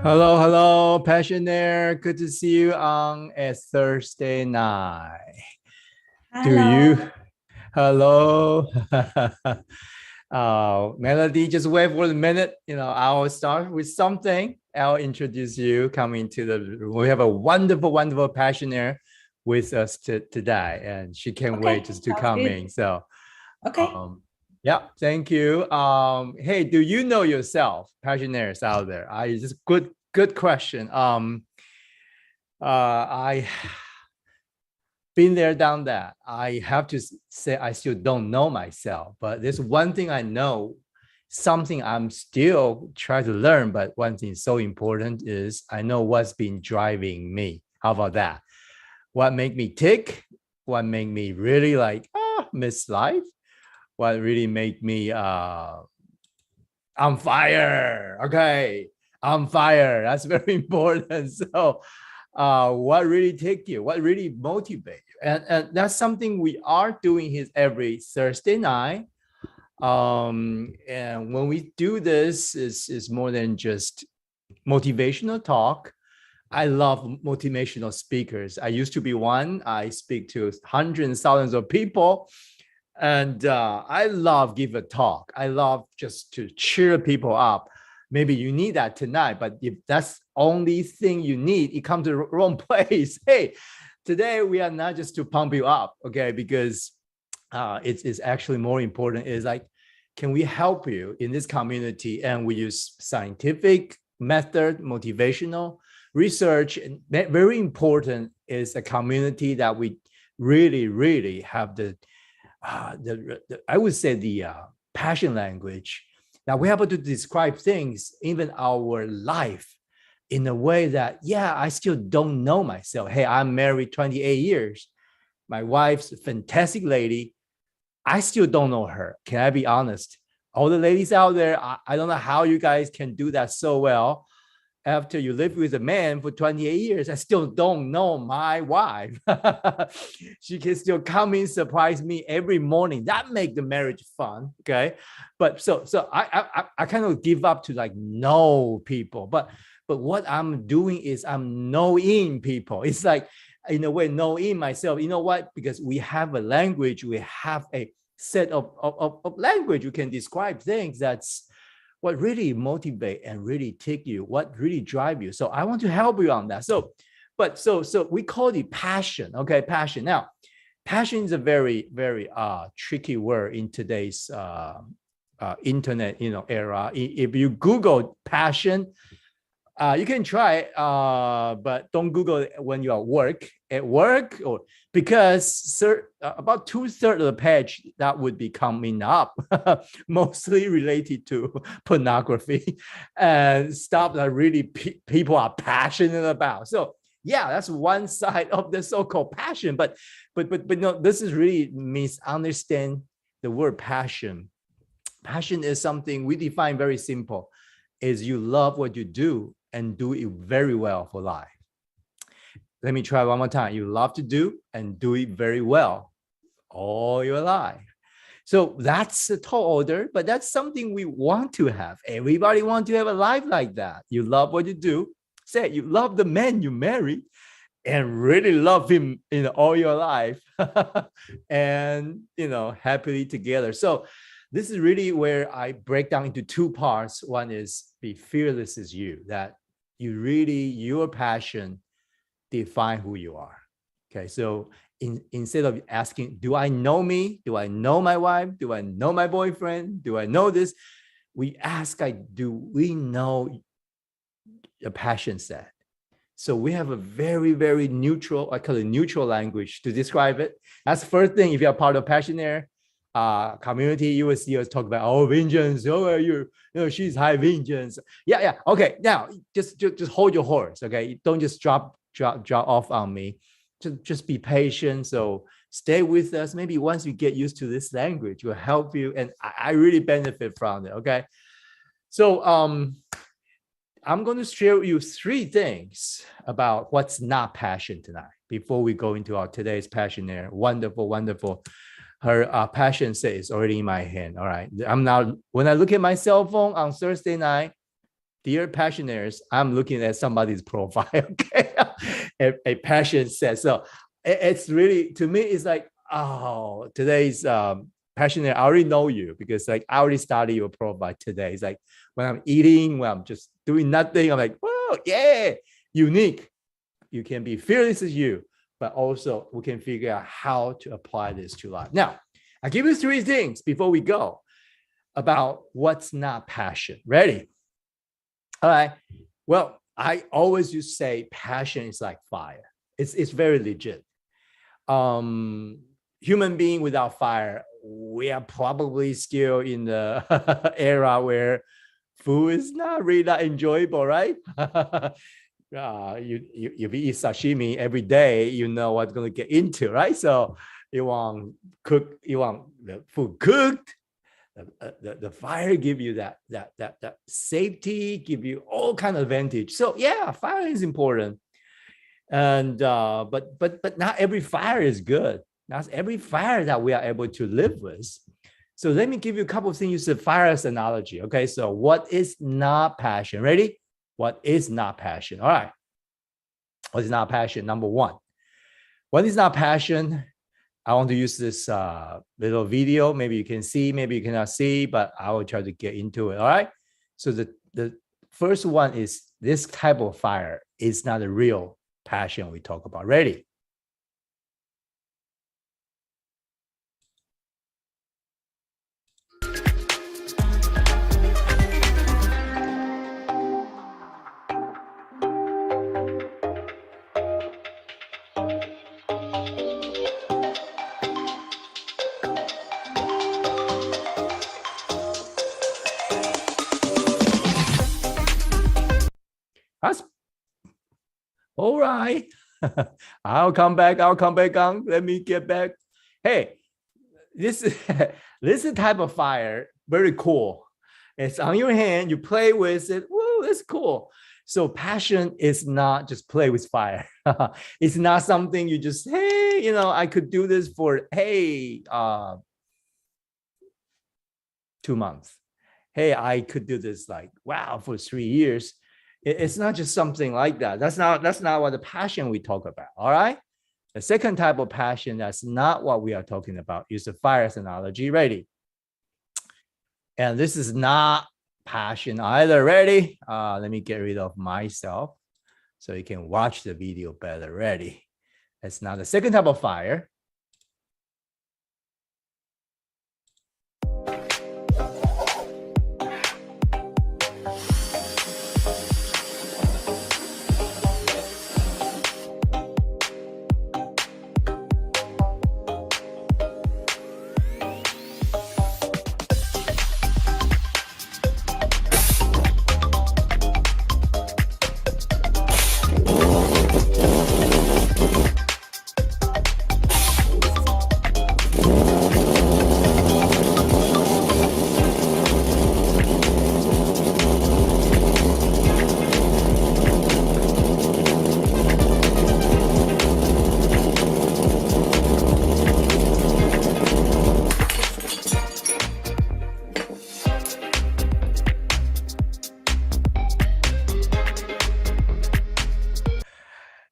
Hello, hello, Passionaire. Good to see you on a Thursday night. Do you? Hello. Hello. Melody, just wait for a minute. I'll start with something. I'll introduce you coming to the room. We have a wonderful, wonderful Passionaire with us today, and she can't wait Okay, just to sounds come good. in. So, Okay. um, yeah, thank you. Hey, do you know yourself, Passionaires out there? I just good question. I been there, done that. I have to say I still don't know myself, but there's one thing I know, something I'm still trying to learn. But one thing so important is I know what's been driving me. How about that? What make me tick? What make me really miss life? What really make me on fire? Okay, on fire. That's very important. So what really take you, what really motivate you, and that's something we are doing here every Thursday night. And when we do this, is more than just motivational talk. I love motivational speakers. I used to be one. I speak to hundreds and thousands of people, and I love give a talk. I love just to cheer people up. Maybe you need that tonight, but if that's only thing you need, it comes to the wrong place. Hey, today we are not just to pump you up, okay? Because it's actually more important is like, can we help you in this community? And we use scientific method, motivational research, and very important is a community that we really, really have I would say the passion language that we're able to describe things, even our life, in a way that, yeah, I still don't know myself. Hey, I'm married 28 years. My wife's a fantastic lady. I still don't know her. Can I be honest? All the ladies out there, I don't know how you guys can do that so well after you live with a man for 28 years. I still don't know my wife. She can still come in, surprise me every morning. That make the marriage fun. Okay. But so I kind of give up to like know people. But what I'm doing is I'm knowing people. It's like, in a way, knowing myself. You know what? Because we have a language, we have a set of language, you can describe things. That's what really motivate and really take you, what really drive you. So I want to help you on that. So we call it passion. Okay, passion. Now, passion is a very, very tricky word in today's internet era. If you Google passion, you can try, but don't Google it when you're at work, or because about 2/3 of the page that would be coming up, mostly related to pornography and stuff that really people are passionate about. So yeah, that's one side of the so-called passion. But no, this is really misunderstand the word passion. Passion is something we define very simple, is you love what you do and do it very well for life. Let me try one more time. You love to do and do it very well all your life. So that's a tall order, but that's something we want to have. Everybody wants to have a life like that. You love what you do. Say you love the man you marry and really love him in all your life and happily together. So this is really where I break down into two parts. One is be fearless as you, that you really, your passion define who you are. Okay, so instead of asking, do I know me? Do I know my wife? Do I know my boyfriend? Do I know this? We ask, like, do we know a passion set? So we have a very, very neutral, I call it neutral language to describe it. That's the first thing. If you're part of Passionaire community, you will see us talk about, oh, vengeance. Oh, she's high vengeance. Yeah. Okay, now just hold your horse. Okay, don't just drop off on me. Just be patient. So stay with us. Maybe once you get used to this language, will help you, and I really benefit from it. Okay, so I'm going to share with you three things about what's not passion tonight before we go into our today's Passionaire. Wonderful, wonderful. Her passion set is already in my hand. All right. I'm now, when I look at my cell phone on Thursday night, dear passionaires, I'm looking at somebody's profile. Okay, a passion says so. It's really, to me, it's like, oh, today's passionate. I already know you because like I already studied your profile today. It's like when I'm eating, when I'm just doing nothing, I'm like, whoa, yeah, unique. You can be fearless as you, but also we can figure out how to apply this to life. Now, I give you 3 things before we go about what's not passion. Ready? All right. Well, I always used to say passion is like fire. It's very legit. Human being without fire, we are probably still in the era where food is not really that enjoyable, right? You eat sashimi every day, you know what's going to get into, right? So you want the food cooked. The fire give you that safety, give you all kind of advantage. So yeah, fire is important. And but not every fire is good. Not every fire that we are able to live with. So let me give you a couple of things. Use the fire as analogy. Okay, so what is not passion? Ready? What is not passion? All right. What is not passion? Number one. What is not passion? I want to use this little video. Maybe you can see, maybe you cannot see, but I will try to get into it. All right. So the first one is this type of fire is not a real passion we talk about. Ready? That's all right. I'll come back on. Let me get back. Hey, this is this is type of fire, very cool. It's on your hand, you play with it. Whoa, that's cool. So passion is not just play with fire. It's not something you just, hey, you know, I could do this for 2 months. Hey, I could do this like, wow, for 3 years. It's not just something like that. That's not what the passion we talk about. All right. The second type of passion, that's not what we are talking about. Use the fire analogy. Ready? And this is not passion either. Ready? Let me get rid of myself so you can watch the video better. Ready? It's not the second type of fire.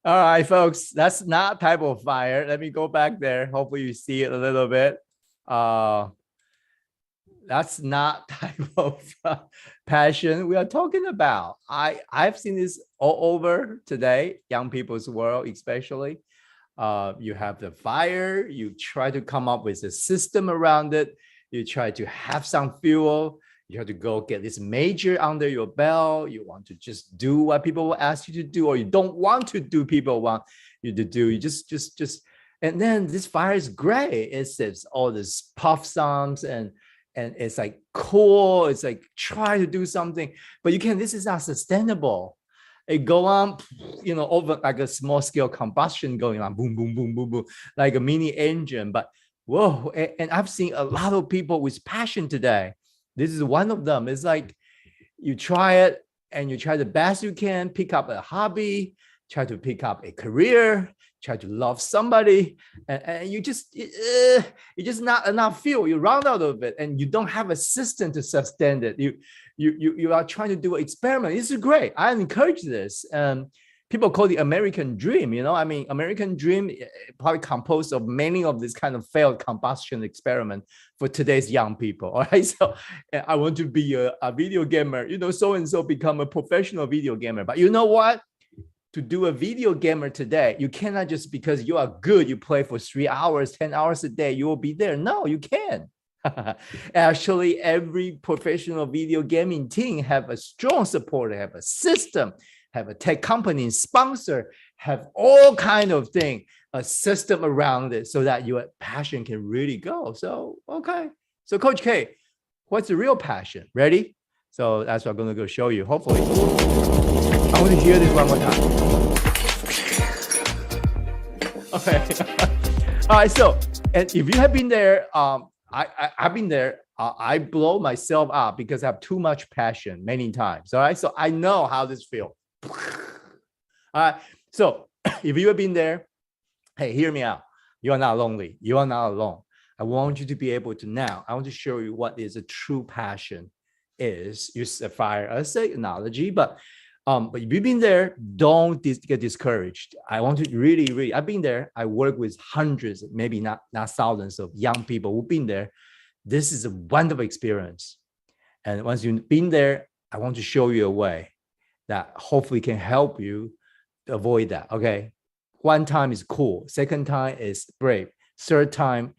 All right, folks, that's not type of fire. Let me go back there. Hopefully you see it a little bit. That's not type of passion we are talking about. I've seen this all over today, young people's world especially. You have the fire, you try to come up with a system around it. You try to have some fuel. You have to go get this major under your belt. You want to just do what people will ask you to do, or you don't want to do people want you to do. You just, and then this fire is great. It's all this puff songs and it's like cool. It's like try to do something, but this is not sustainable. It go on, you know, over like a small scale combustion going on, boom, boom, boom, boom, boom, like a mini engine. But whoa, and I've seen a lot of people with passion today. This is one of them. It's like you try it and you try the best you can, pick up a hobby, try to pick up a career, try to love somebody, and you just not enough fuel. You run out of it and you don't have a system to sustain it. you are trying to do an experiment. This is great. I encourage this. People call the American dream. I mean, American dream probably composed of many of this kind of failed combustion experiment for today's young people. All right. So I want to be a video gamer, so-and-so become a professional video gamer. But you know what? To do a video gamer today, you cannot just because you are good, you play for 3 hours, 10 hours a day, you will be there. No, you can't. Actually, every professional video gaming team have a strong support, have a system, have a tech company sponsor, have all kind of thing, a system around it so that your passion can really go. So, okay. So Coach K, what's the real passion? Ready? So that's what I'm going to go show you. Hopefully. I want to hear this one more time. Okay. All right. So, and if you have been there, I've been there. I blow myself up because I have too much passion many times. All right. So I know how this feels. All right. So if you have been there, hey, hear me out. You are not lonely. You are not alone. I want you to be able to now. I want to show you what is a true passion is. Use a fire as an analogy, but if you've been there, don't get discouraged. I want to really, I've been there. I work with hundreds, maybe not thousands of young people who've been there. This is a wonderful experience. And once you've been there, I want to show you a way that hopefully can help you to avoid that. Okay. One time is cool. Second time is brave. Third time,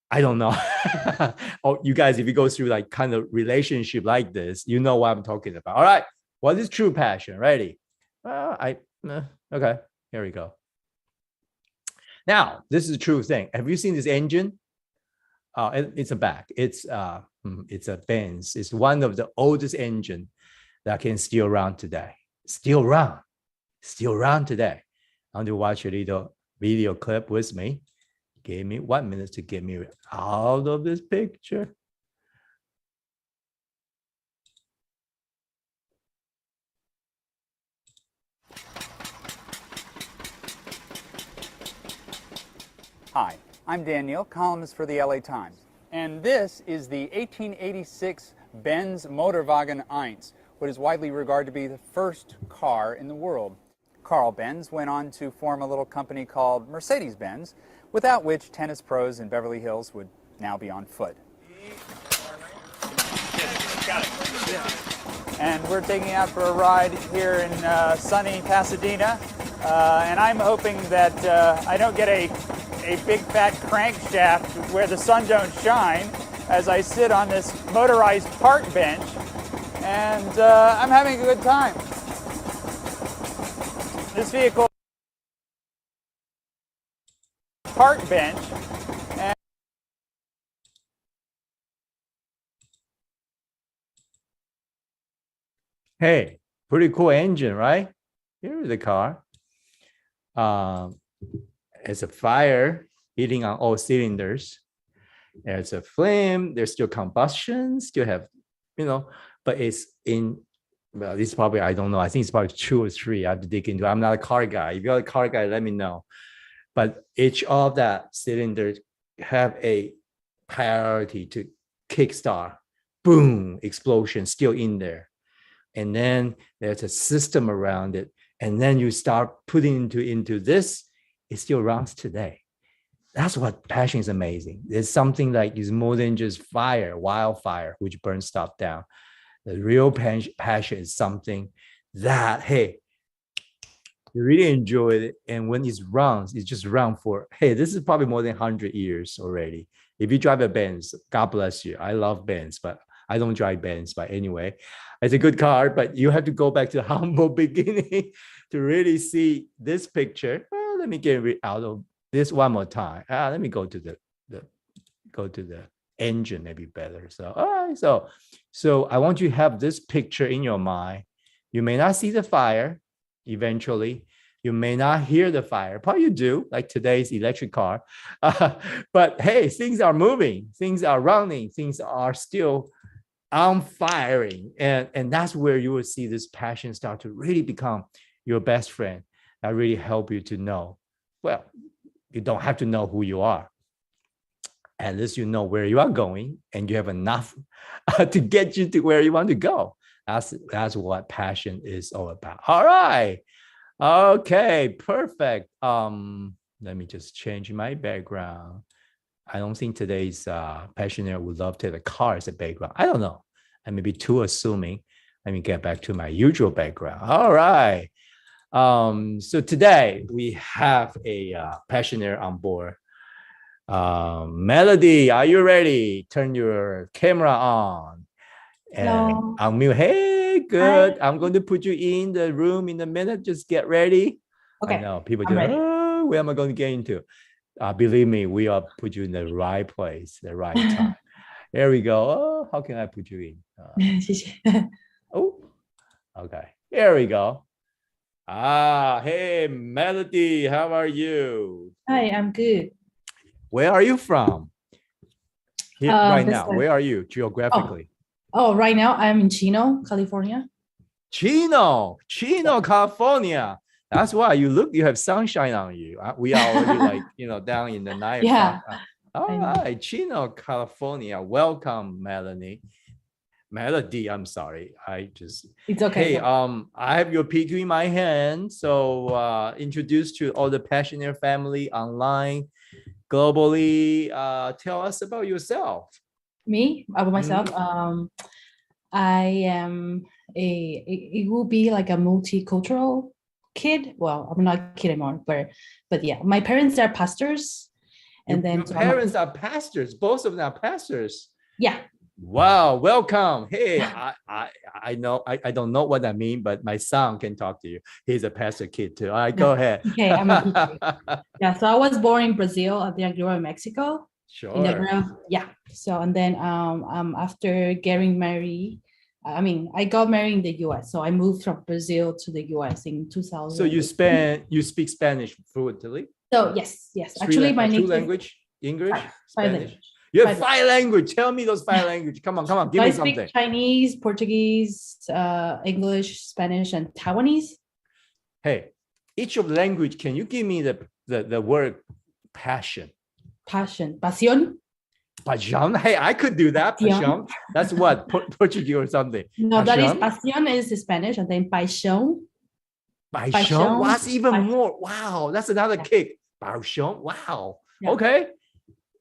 I don't know. Oh, you guys, if you go through like kind of relationship like this, you know what I'm talking about. All right. What is true passion? Ready? Okay, here we go. Now, this is a true thing. Have you seen this engine? It's a back. It's a Benz. It's one of the oldest engine that can still run today. Still run today. I want to watch a little video clip with me. Give me 1 minute to get me out of this picture. Hi, I'm Dan Neal, columnist for the LA Times, and this is the 1886 Benz Motorwagen 1, what is widely regarded to be the first car in the world. Carl Benz went on to form a little company called Mercedes-Benz, without which tennis pros in Beverly Hills would now be on foot. And we're taking out for a ride here in sunny Pasadena, and I'm hoping that I don't get a big fat crankshaft where the sun don't shine as I sit on this motorized park bench, and I'm having a good time. This vehicle park bench. And hey, pretty cool engine, right? Here's the car. It's a fire hitting on all cylinders. There's a flame. There's still combustion. Still have, but it's in. Well, this is probably, I don't know. I think it's probably 2 or 3. I have to dig into. I'm not a car guy. If you're a car guy, let me know. But each of that cylinders have a priority to kickstart. Boom, explosion still in there. And then there's a system around it. And then you start putting into this, it still runs today. That's what passion is amazing. It's something like it's more than just fire, wildfire, which burns stuff down. The real passion is something that, hey, you really enjoy it. And when it runs, it's just run for, hey, this is probably more than 100 years already. If you drive a Benz, God bless you. I love Benz, but I don't drive Benz. But anyway, it's a good car, but you have to go back to the humble beginning to really see this picture. Well, let me get out of this one more time. Let me go to the engine, maybe better. So, all right. So I want you to have this picture in your mind. You may not see the fire eventually. You may not hear the fire. Probably you do, like today's electric car. But hey, things are moving. Things are running. Things are still on firing. And that's where you will see this passion start to really become your best friend. That really help you to know, well, you don't have to know who you are. at least you know where you are going and you have enough to get you to where you want to go. That's what passion is all about. All right. Okay, perfect. Let me just change my background. I don't think today's passionaire would love to have a car as a background. I don't know. I may be too assuming. Let me get back to my usual background. All right. So today we have a passionaire on board. Melody, are you ready? Turn your camera on. And Hello. unmute. Hey, good. Hi. I'm going to put you in the room in a minute. Just get ready. Okay. I know people I'm just, ready. oh, where am I going to get into? Believe me, we are put you in the right place, the right time. There we go. Oh, how can I put you in? 谢谢。 Oh, okay. There we go. Hey, Melody, how are you? Hi, I'm good. Where are you from? Here, right this now, is- where are you geographically? Oh, right now I'm in Chino, California. Chino, California. That's why you have sunshine on you. We are already like, down in the night. Yeah. All I know. right, Chino, California. Welcome, Melody, I'm sorry. It's okay. Hey, I have your PQ in my hand. So introduce to all the Passionaire family online, globally. Tell us about yourself. Me, about myself. I am it will be like a multicultural kid. Well, I'm not a kid anymore, but yeah, my parents are pastors. And then Your parents are pastors. Both of them are pastors. yeah. Wow, welcome. Hey, I know I don't know what I mean, but my son can talk to you. He's a pastor kid too. All right, go ahead. Okay, I'm a teacher. Yeah, so I was born in Brazil, and then I grew up in Mexico. In the Sure. ground, yeah. So and then after getting married, I got married in the U.S. So I moved from Brazil to the U.S. in 2000. So you speak Spanish fluently? So yes. Actually, my two native language, English, five Spanish. language. You have Five. 5 language. Tell me those 5 language. Come on, give So me I speak something. Chinese, Portuguese, English, Spanish, and Taiwanese. Hey, each of the language, can you give me the word passion? Pasión. Passion. Hey, I could do that. Passion. Passion. That's what Portuguese or something. No, that is Passion? pasión is Spanish, and then paixão. Passion. Passion. What's even Passion. more? Wow, that's another Yeah. kick. Passion. Wow. Yeah. Okay.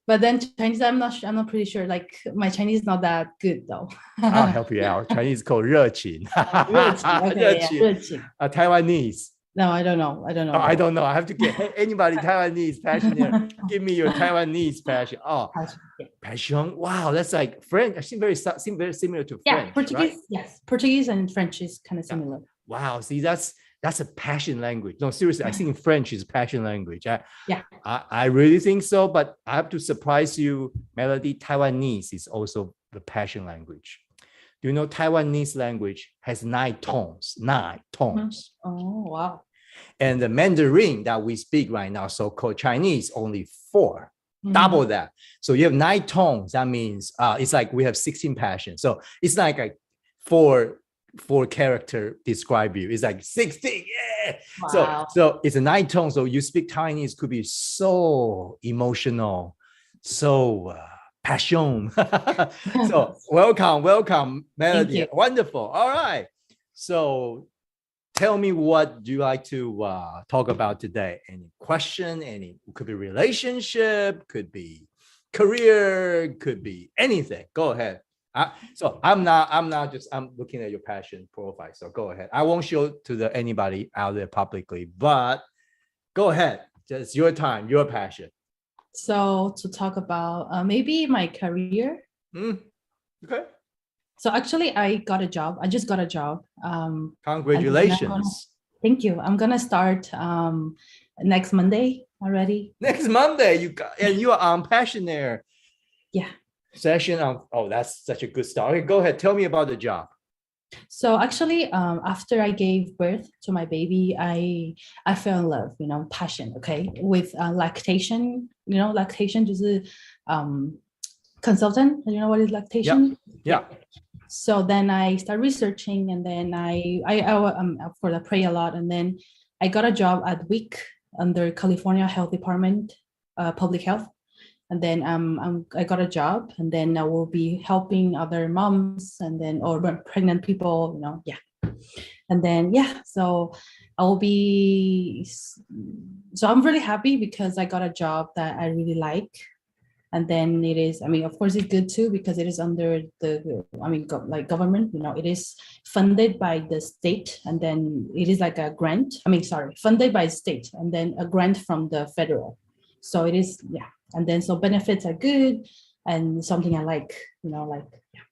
But then Chinese, I'm not pretty sure. Like my Chinese is not that good though. I'll help you out. Chinese called 热情. 热情, okay, yeah, 热情. Taiwanese. No, I don't know. Oh, I don't know. I have to get anybody Taiwanese passionate. Give me your Taiwanese passion. Oh, passion. Wow, that's like French. I seem very similar to Yeah, French. Portuguese. Right? Yes, Portuguese and French is kind of similar. Wow. See, that's a passion language. No, seriously, I think French is passion language. I really think so, but I have to surprise you, Melody. Taiwanese is also the passion language. Do you know Taiwanese language has 9 tones? 9 tones. Oh wow. And the Mandarin that we speak right now, so-called Chinese, only 4. Double that. So you have 9 tones. That means it's like we have 16 passions. So it's like a 4 character describe you. It's like 16. Yeah. Wow. So it's a 9 tone. So you speak Chinese could be so emotional, so passion. So welcome, Melody. you. Wonderful. All right. So tell me, what do you like to talk about today? Any question? Could be relationship, could be career, could be anything. Go ahead. So I'm looking at your passion profile. So go ahead. I won't show to anybody out there publicly, but go ahead. Just your time, your passion. So to talk about maybe my career. Okay. So actually, I just got a job. Congratulations. Thank you. I'm gonna start next Monday already. Next Monday, you are on Passionaire. Yeah. Session on. Oh, that's such a good start. Okay, go ahead. Tell me about the job. So actually, after I gave birth to my baby, I fell in love, passion, okay, with lactation. Lactation 就是consultant. You know what is lactation? Yeah. So then I started researching, and then I for the pray a lot, and then I got a job at WIC under California Health Department, public health, and then I got a job, and then I will be helping other moms, and then or pregnant people, yeah. And then yeah, so I will be. So I'm really happy because I got a job that I really like, and then it is. I mean, of course, it's good too because it is under the. I mean, like government. It is funded by the state, and then it is like a grant. I mean, sorry, funded by state, and then a grant from the federal. So it is, yeah. And then so benefits are good, and something I like. Like yeah.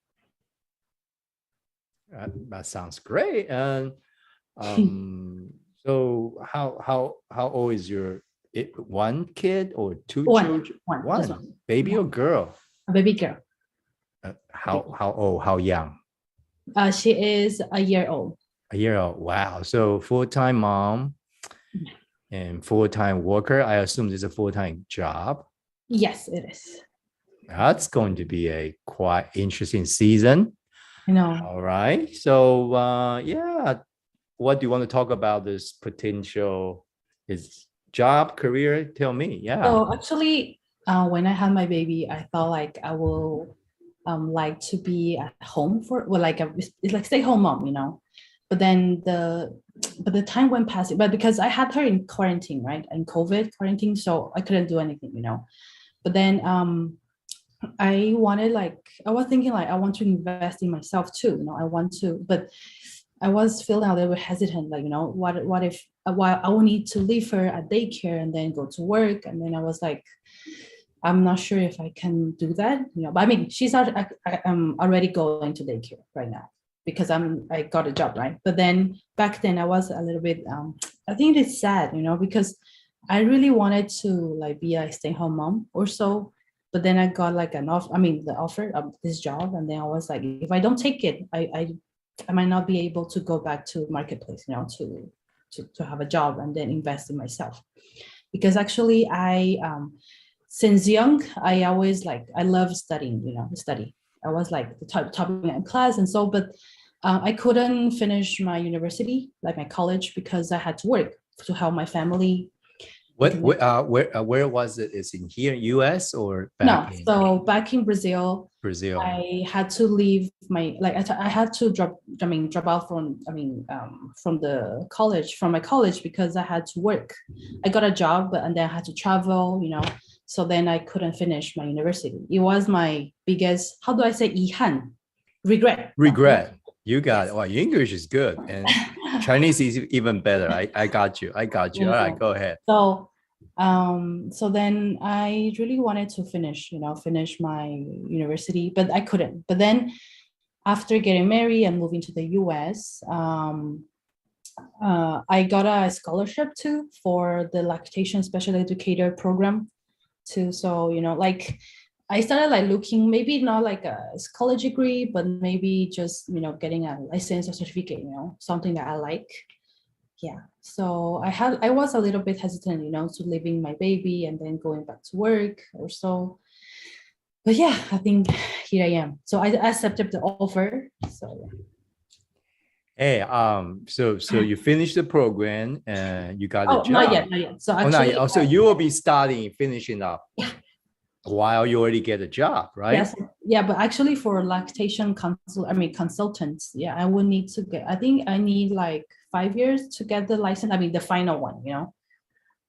That sounds great. And so how old is your one kid or two children? One baby or girl? A baby girl. How old? How young? She is a year old. A year old. Wow. So full-time mom and full-time worker. I assume this is a full-time job. Yes, it is. That's going to be a quite interesting season. All right. So yeah, what do you want to talk about this potential is job, career? Tell me. Yeah. So actually, when I had my baby, I thought like I will like to be at home it's like stay home mom, But then the time went past, but because I had her in quarantine, right? In COVID quarantine, so I couldn't do anything, But then I was thinking like I want to invest in myself too, I want to, but I was feeling a little bit hesitant, like, what if I will need to leave her at daycare and then go to work, and then I was like, I'm not sure if I can do that, But I mean, she's I'm already going to daycare right now because I got a job, right? But then back then I was a little bit I think it's sad, because I really wanted to like be a stay-home mom or so. But then I got like the offer of this job, and then I was like, if I don't take it, I might not be able to go back to marketplace, to have a job and then invest in myself. Because actually, I since young, I always I love studying, study. I was like the top in class, and so, but I couldn't finish my university, like my college, because I had to work to help my family. Where was it? Is in here, US or back? No, so back in Brazil. I had to leave I had to drop out from my college because I had to work. I got a job, and then I had to travel, so then I couldn't finish my university. It was my biggest, how do I say, 遗憾, regret. You got it. Well, your English is good, and Chinese is even better. I got you. All right, go ahead. So then I really wanted to finish my university, but I couldn't. But then after getting married and moving to the US, I got a scholarship too for the lactation special educator program too. So, I started looking, maybe not like a college degree, but maybe just, getting a license or certificate, something that I like. Yeah. So I was a little bit hesitant, to leaving my baby and then going back to work or so. But yeah, I think here I am. So I accepted the offer. So Hey, so you finished the program and you got a job. Not yet. So actually, not yet. So you will be finishing up. Yeah. While you already get a job, right? Yes. Yeah, but actually for lactation consultants, yeah, I would need to I think I need like 5 years to get the license. I mean, the final one,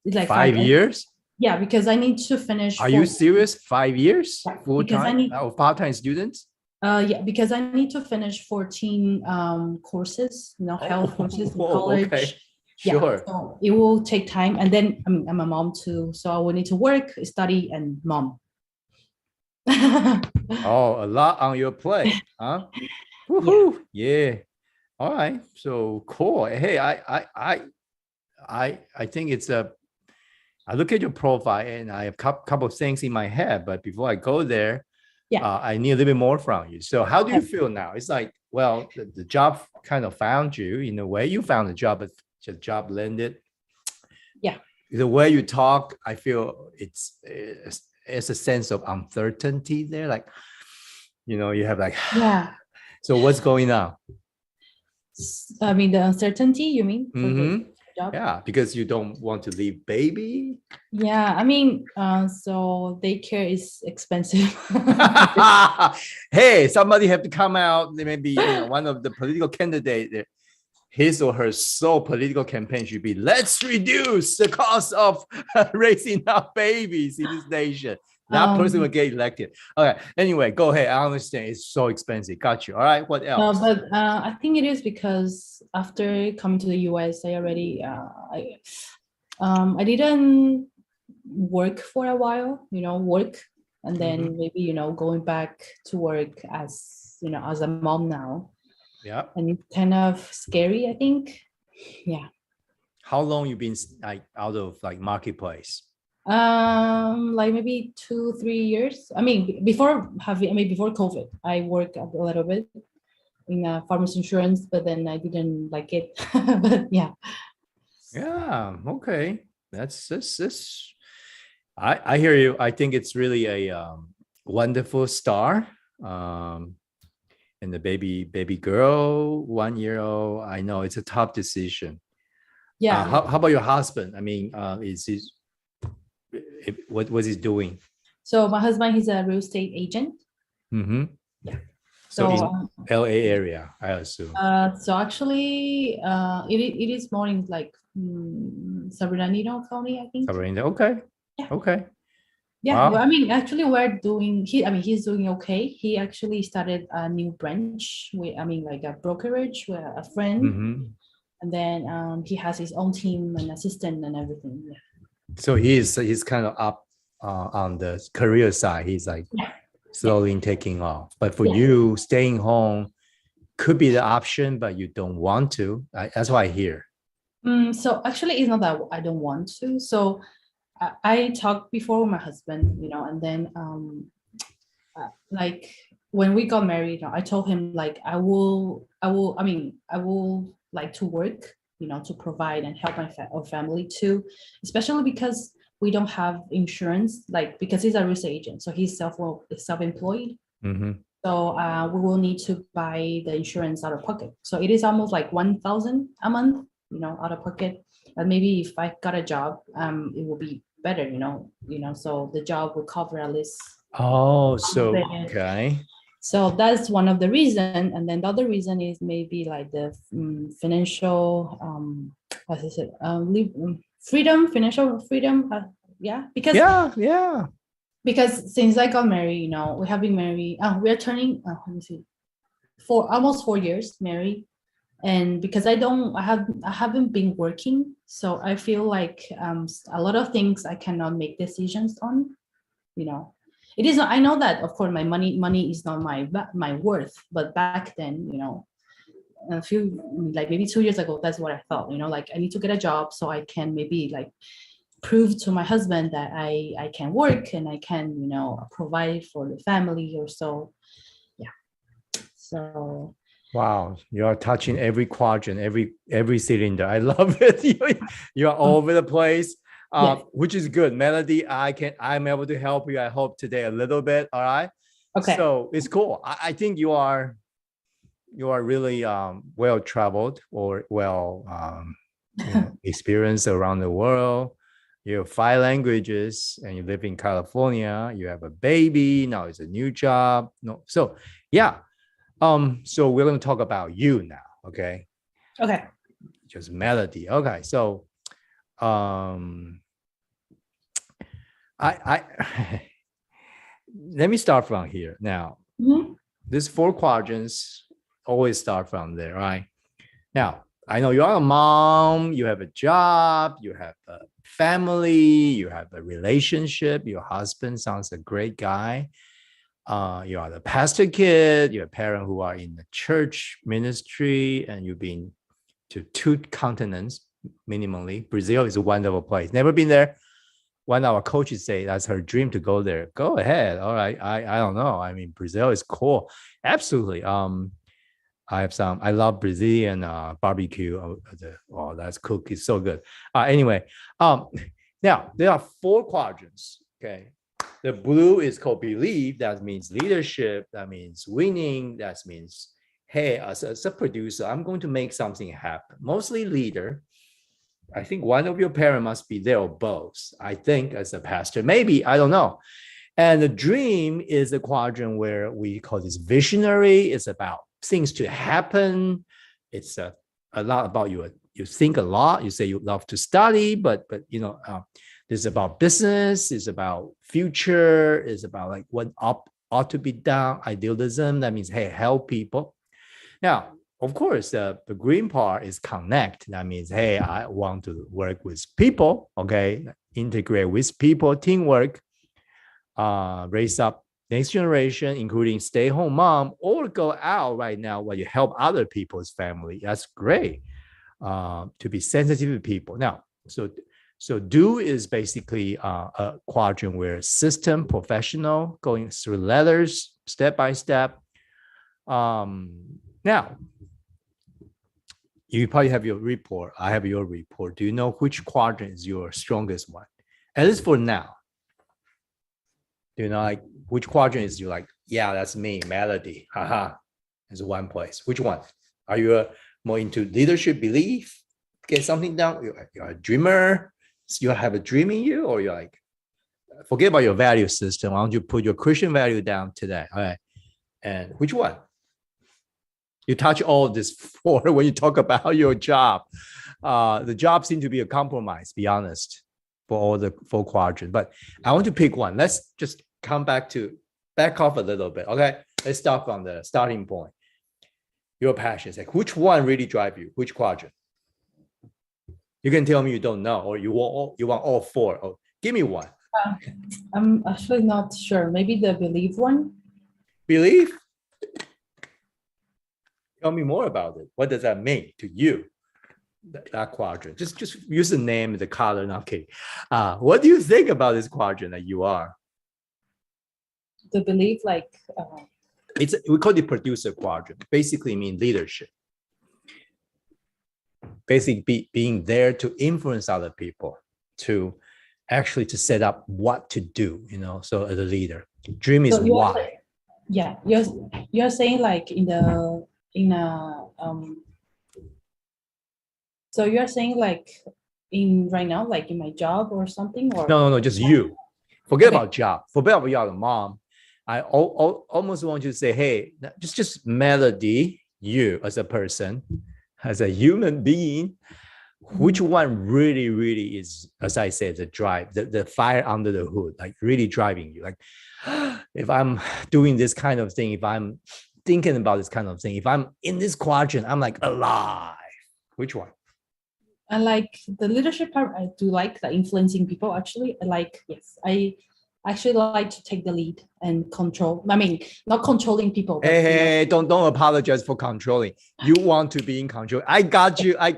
It's like 5 years? Yeah, because I need to finish. Are you serious? 5 years? Yeah, full-time or part-time students? Yeah, because I need to finish 14 courses, health courses in college. Okay. Sure. Yeah, so it will take time. And then I'm a mom too. So I will need to work, study, and mom. Oh, a lot on your plate, huh? Woohoo! Yeah. All right. So cool. Hey, I think it's I look at your profile and I have a couple of things in my head, but before I go there, I need a little bit more from you. So how do you feel now? It's like, well, the job kind of found you in a way. You found the job, but the job landed. Yeah. The way you talk, I feel it's a sense of uncertainty there. Like, you have like, yeah. So what's going on? I mean, the uncertainty, you mean? Mm-hmm. job. Yeah, because you don't want to leave baby. Yeah, I mean, so daycare is expensive. Hey, somebody have to come out. Maybe one of the political candidate, his or her sole political campaign should be, let's reduce the cost of raising our babies in this nation. That person will get elected. Okay. Anyway, go ahead. I understand. It's so expensive. Got you. All right. What No, else? but I think it is because after coming to the US, I already I didn't work for a while, work, and then maybe going back to work as as a mom now, Yeah. and it's kind of scary, I think. Yeah. How long you been like out of like marketplace? Like maybe 2-3 years. I mean, before COVID, I worked a little bit in farmers insurance, but then I didn't like it. But yeah. Yeah. Okay. That's. I hear you. I think it's really a wonderful star. And the baby girl, 1 year old. I know it's a tough decision. Yeah. How about your husband? I mean, what was he doing? So my husband, he's a real estate agent. Mm-hmm. Yeah. So in LA area, I assume. So actually, it is more in like San Bernardino County, I think. San Bernardino. Okay. Yeah. Okay. Yeah. Wow. Well, I mean, actually, he's doing okay. He actually started a new branch like a brokerage with a friend. Mm-hmm. And then he has his own team and assistant and everything. Yeah. So he's kind of up on the career side. He's like slowly taking off. But for you, staying home could be the option, but you don't want to. That's what I hear. So actually, it's not that I don't want to. So I talked before with my husband, and then like when we got married, I told him like I will like to work, to provide and help our family too, especially because we don't have insurance, like because he's a real estate agent, so he's self-employed. Mm-hmm. So we will need to buy the insurance out of pocket. So it is almost like 1,000 a month, out of pocket. But maybe if I got a job, it will be better, so the job will cover at least. Oh, so okay. So that's one of the reason, and then the other reason is maybe like the financial, financial freedom. Because since I got married, we have been married. We are turning. Let me see, almost 4 years married, and because I haven't been working, so I feel like a lot of things I cannot make decisions on. It is not, I know that of course my money is not my worth, but back then, a few, like maybe 2 years ago, that's what I thought, like I need to get a job so I can maybe like prove to my husband that I can work and I can, provide for the family or so. Yeah. So. Wow, you are touching every quadrant, every cylinder. I love it. You are all over the place. Which is good. Melody, I'm able to help you, I hope, today a little bit. All right. Okay. So it's cool. I think you are really well traveled or well experienced around the world. You have 5 languages and you live in California. You have a baby. Now it's a new job. No. So yeah. So we're going to talk about you now. Okay. Okay. Just Melody. Okay. So I let me start from here now. Mm-hmm. These 4 quadrants always start from there, right? Now I know you are a mom, you have a job, you have a family, you have a relationship. Your husband sounds a great guy. You are the pastor kid, you're a parent who are in the church ministry, and you've been to 2 continents minimally. Brazil is a wonderful place. Never been there. One of our coaches say that's her dream to go there. Go ahead. All right. I don't know. I mean, Brazil is cool. Absolutely. I love Brazilian barbecue. That's cooked. It's so good. Anyway, now there are 4 quadrants. Okay. The blue is called believe. That means leadership. That means winning. That means, hey, as a producer, I'm going to make something happen. Mostly leader. I think one of your parents must be there or both. I think as a pastor, maybe, I don't know. And the dream is a quadrant where we call this visionary. It's about things to happen. It's a lot about you. You think a lot. You say you love to study, but this is about business. It's about future. It's about like what ought to be done. Idealism. That means, hey, help people. Now, of course, the green part is connect. That means, hey, I want to work with people. Okay, integrate with people, teamwork. Raise up next generation, including stay-home mom, or go out right now where you help other people's family. That's great. To be sensitive to people. Now, so do is basically a quadrant where system, professional, going through letters, step by step. Now, you probably have your report. I have your report. Do you know which quadrant is your strongest one? At least for now. Do you know like which quadrant is you like, yeah, that's me, Melody. Haha. Is one place. Which one? Are you more into leadership, belief, get something done? You're a dreamer. You have a dream in you, or you're like, forget about your value system. Why don't you put your Christian value down today? All right. And which one? You touch all of this for when you talk about your job. The job seems to be a compromise, be honest, for all the four quadrants. But I want to pick one. Let's just back off a little bit. Okay. Let's start from the starting point. Your passions, like which one really drive you? Which quadrant? You can tell me you don't know, or you want all four. Oh, give me one. I'm actually not sure. Maybe the belief one. Belief? Tell me more about it. What does that mean to you? That quadrant. Just use the name, the color. Not kidding. What do you think about this quadrant that you are? The belief, like. We call it producer quadrant. Basically, mean leadership. Basically, being there to influence other people, to actually to set up what to do. So as a leader, dream is why. Yeah, you're saying like so you're saying like in right now, like in my job or something, or no, just you. Forget about job. Forget about your mom. I almost want you to say, hey, just Melody, you as a person, as a human being, which one really, really is, as I said, the drive, the fire under the hood, like really driving you. Like if I'm doing this kind of thing, if I'm thinking about this kind of thing, if I'm in this quadrant, I'm like alive. Which one? I like the leadership part. I do like the influencing people. Actually, I actually like to take the lead and control. I mean, not controlling people. But, hey, don't apologize for controlling. You want to be in control. I got you. I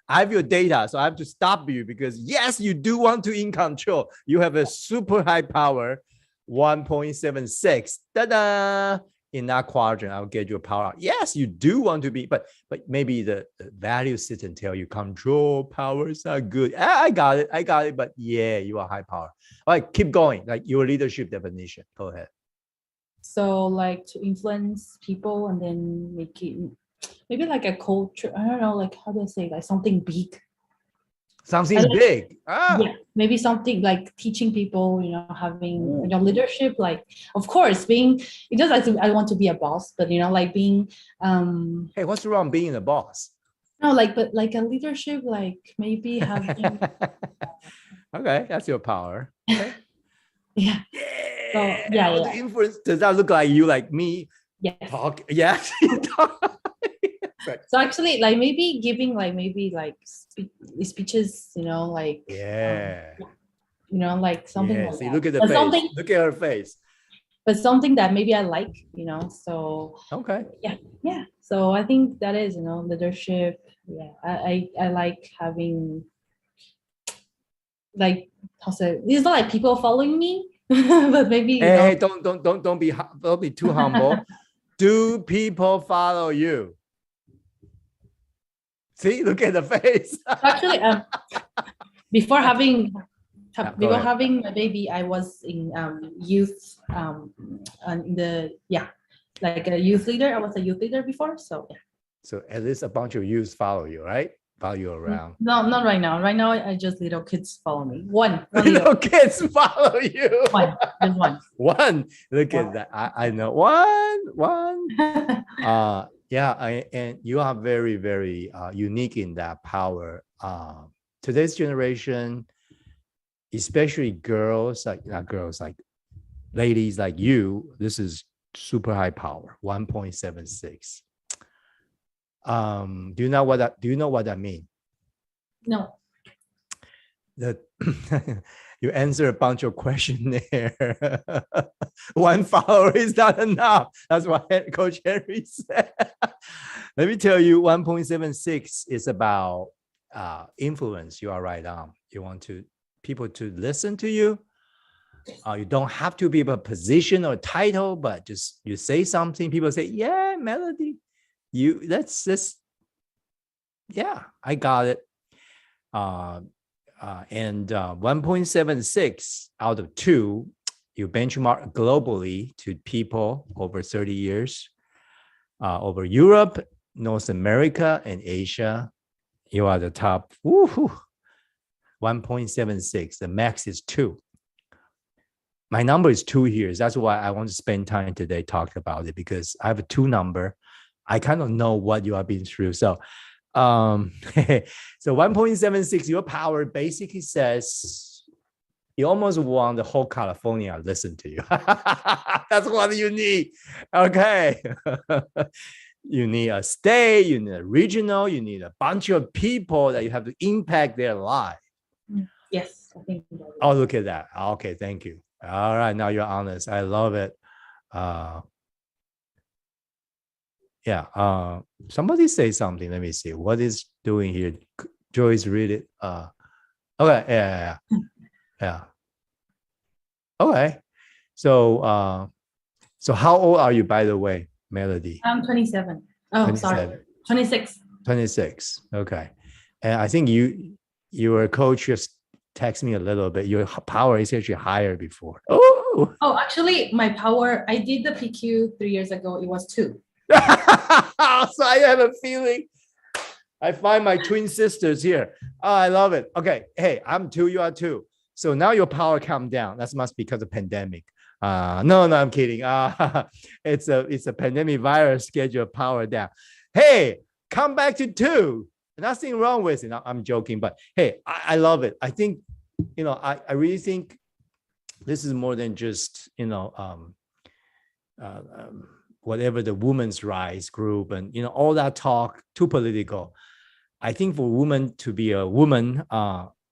have your data, so I have to stop you because yes, you do want to in control. You have a super high power, 1.76. Ta-da! In that quadrant, I'll get your power out. Yes, you do want to be, but maybe the value system tell you control powers are good. I got it. But yeah, you are high power. All right, keep going. Like your leadership definition. Go ahead. So like to influence people and then make it maybe like a culture. I don't know, like how do I say, like something big. Something big. Yeah, maybe something like teaching people, having leadership. Like, of course, it does. I want to be a boss, but like being. Hey, what's wrong being a boss? No, but like a leadership, like maybe having. Okay, that's your power. Okay. Yeah. So, yeah. The influence, does that look like you, like me? Yes. Talk. Yes. So actually, like maybe giving speeches, like like something like See, that. look at the face. Look at her face. But something that maybe I like, so okay. Yeah. So I think that is, leadership. Yeah, I like having like it's not like people following me, but maybe hey, don't be too humble. Do people follow you? See, look at the face. Actually, before having my baby, I was in youth, in the like a youth leader. I was a youth leader before, so yeah. So at least a bunch of youth follow you, right? follow you around? No, not right now. Right now, I just little kids follow me. One Little kids follow you. one, just one. One. Look One. at that. I know. One. And you are very, very unique in that power. Today's generation, especially girls, like not girls, like ladies like you, this is super high power, 1.76. Do you know what that means? No. That you answer a bunch of questions there. One follower is not enough. That's what Coach Henry said. Let me tell you, 1.76 is about influence. You are right on. You want people to listen to you. You don't have to be a position or title, but just you say something, people say, yeah, Melody, that's just, yeah, I got it. And 1.76 out of 2, you benchmark globally to people over 30 years, over Europe, North America, and Asia. You are the top. 1.76. The max is 2. My number is 2 here. That's why I want to spend time today talking about it, because I have a 2 number. I kind of know what you have been through. So, so 1.76, your power basically says you almost want the whole California to listen to you. That's what you need. Okay. You need a state, you need a regional, you need a bunch of people that you have to impact their life. Yes, I think. Oh, look at that. Okay, thank you. All right, now you're honest. I love it. Somebody say something. Let me see. What is doing here? Joyce, read it. Okay, yeah. Okay. So how old are you, by the way, Melody? I'm 27. Oh, 27. sorry. 26. 26. Okay. And I think your coach just text me a little bit. Your power is actually higher before. Oh, Actually, my power, I did the PQ 3 years ago. It was 2. So I have a feeling I find my twin sisters here. Oh, I love it. Okay. Hey, I'm 2, you are 2. So now your power come down. That must be because of pandemic. No, I'm kidding. It's a pandemic virus get your power down. Hey, come back to 2. Nothing wrong with it. I'm joking, but hey, I love it. I think, I really think this is more than just, whatever the women's rights group and, all that talk, too political. I think for women to be a woman,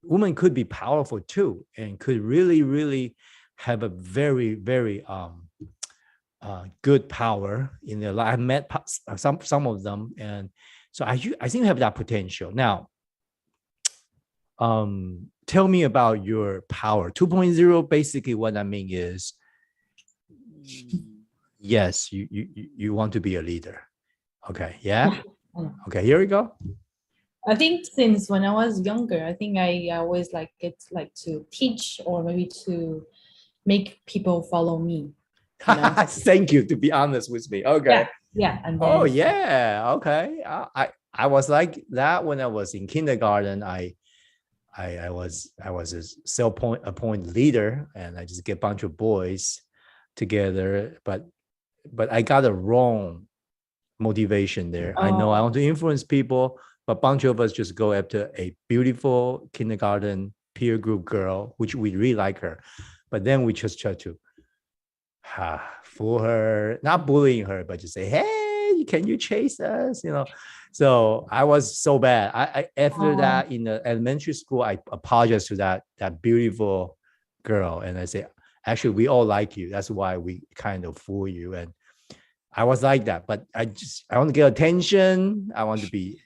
woman could be powerful too, and could really, really have a very, very good power in their life. I met some of them, and so I think you have that potential. Now, tell me about your power. 2.0, basically what I mean is, yes, you want to be a leader. Okay, yeah? Okay, here we go. I think since when I was younger, I think I always like to teach or maybe to make people follow me. Thank you, to be honest with me. Okay. Yeah. And then, okay. I was like that when I was in kindergarten. I was a self-appointed leader, and I just get a bunch of boys together, but I got a wrong motivation there. I know I want to influence people, but a bunch of us just go after a beautiful kindergarten peer group girl, which we really like her, but then we just try to fool her, not bullying her, but just say, hey, can you chase us? So I was so bad. I after that in the elementary school, I apologized to that beautiful girl, and I say, actually, we all like you. That's why we kind of fool you. And I was like that, but I want to get attention. I want to be,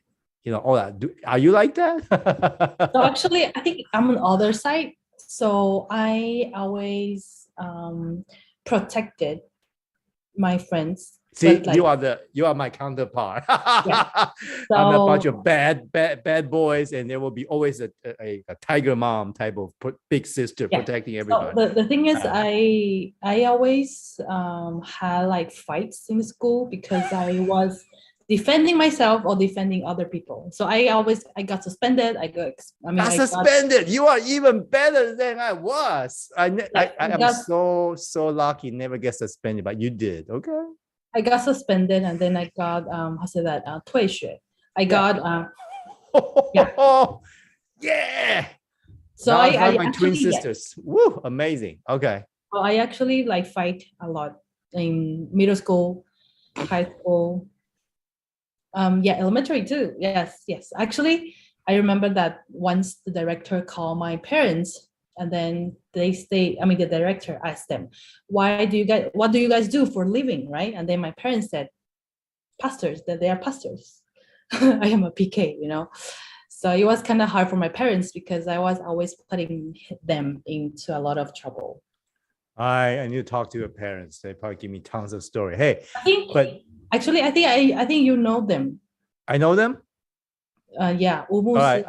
all that. Are you like that? So actually, I think I'm on the other side. So I always protected my friends. See, you are my counterpart. Yeah. So, I'm a bunch of bad boys, and there will be always a tiger mom type of big sister protecting everybody. So the thing is, I always had like fights in school because I was defending myself or defending other people. So I got suspended. Got suspended. You are even better than I was. I am so lucky. Never get suspended, but you did. Okay. I got suspended, and then I got退学. I got yeah. So now I my twin sisters. Woo, amazing. Okay. So I actually like fight a lot in middle school, high school. Elementary too. Yes. Actually, I remember that once the director called my parents, and then the director asked them, what do you guys do for a living, right? And then my parents said, pastors, that they are pastors. I am a PK, So it was kind of hard for my parents because I was always putting them into a lot of trouble. I need to talk to your parents. They probably give me tons of story. Hey, I think you know them. I know them. Yeah. All right.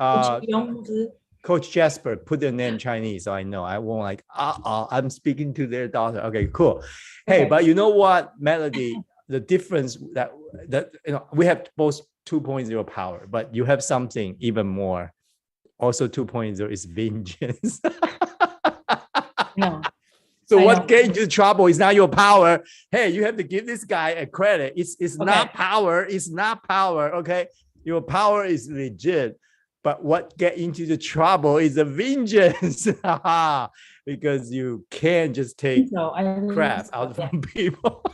Coach Jasper, put their name Chinese, so I know. I won't like. I'm speaking to their daughter. Okay, cool. Hey, but you know what, Melody? The difference that we have both 2.0 power, but you have something even more. Also, 2.0 is vengeance. No. So what gets you into trouble is not your power. Hey, you have to give this guy a credit. It's not power. It's not power. Okay, your power is legit, but what get into the trouble is the vengeance. Because you can't just take crap out from people.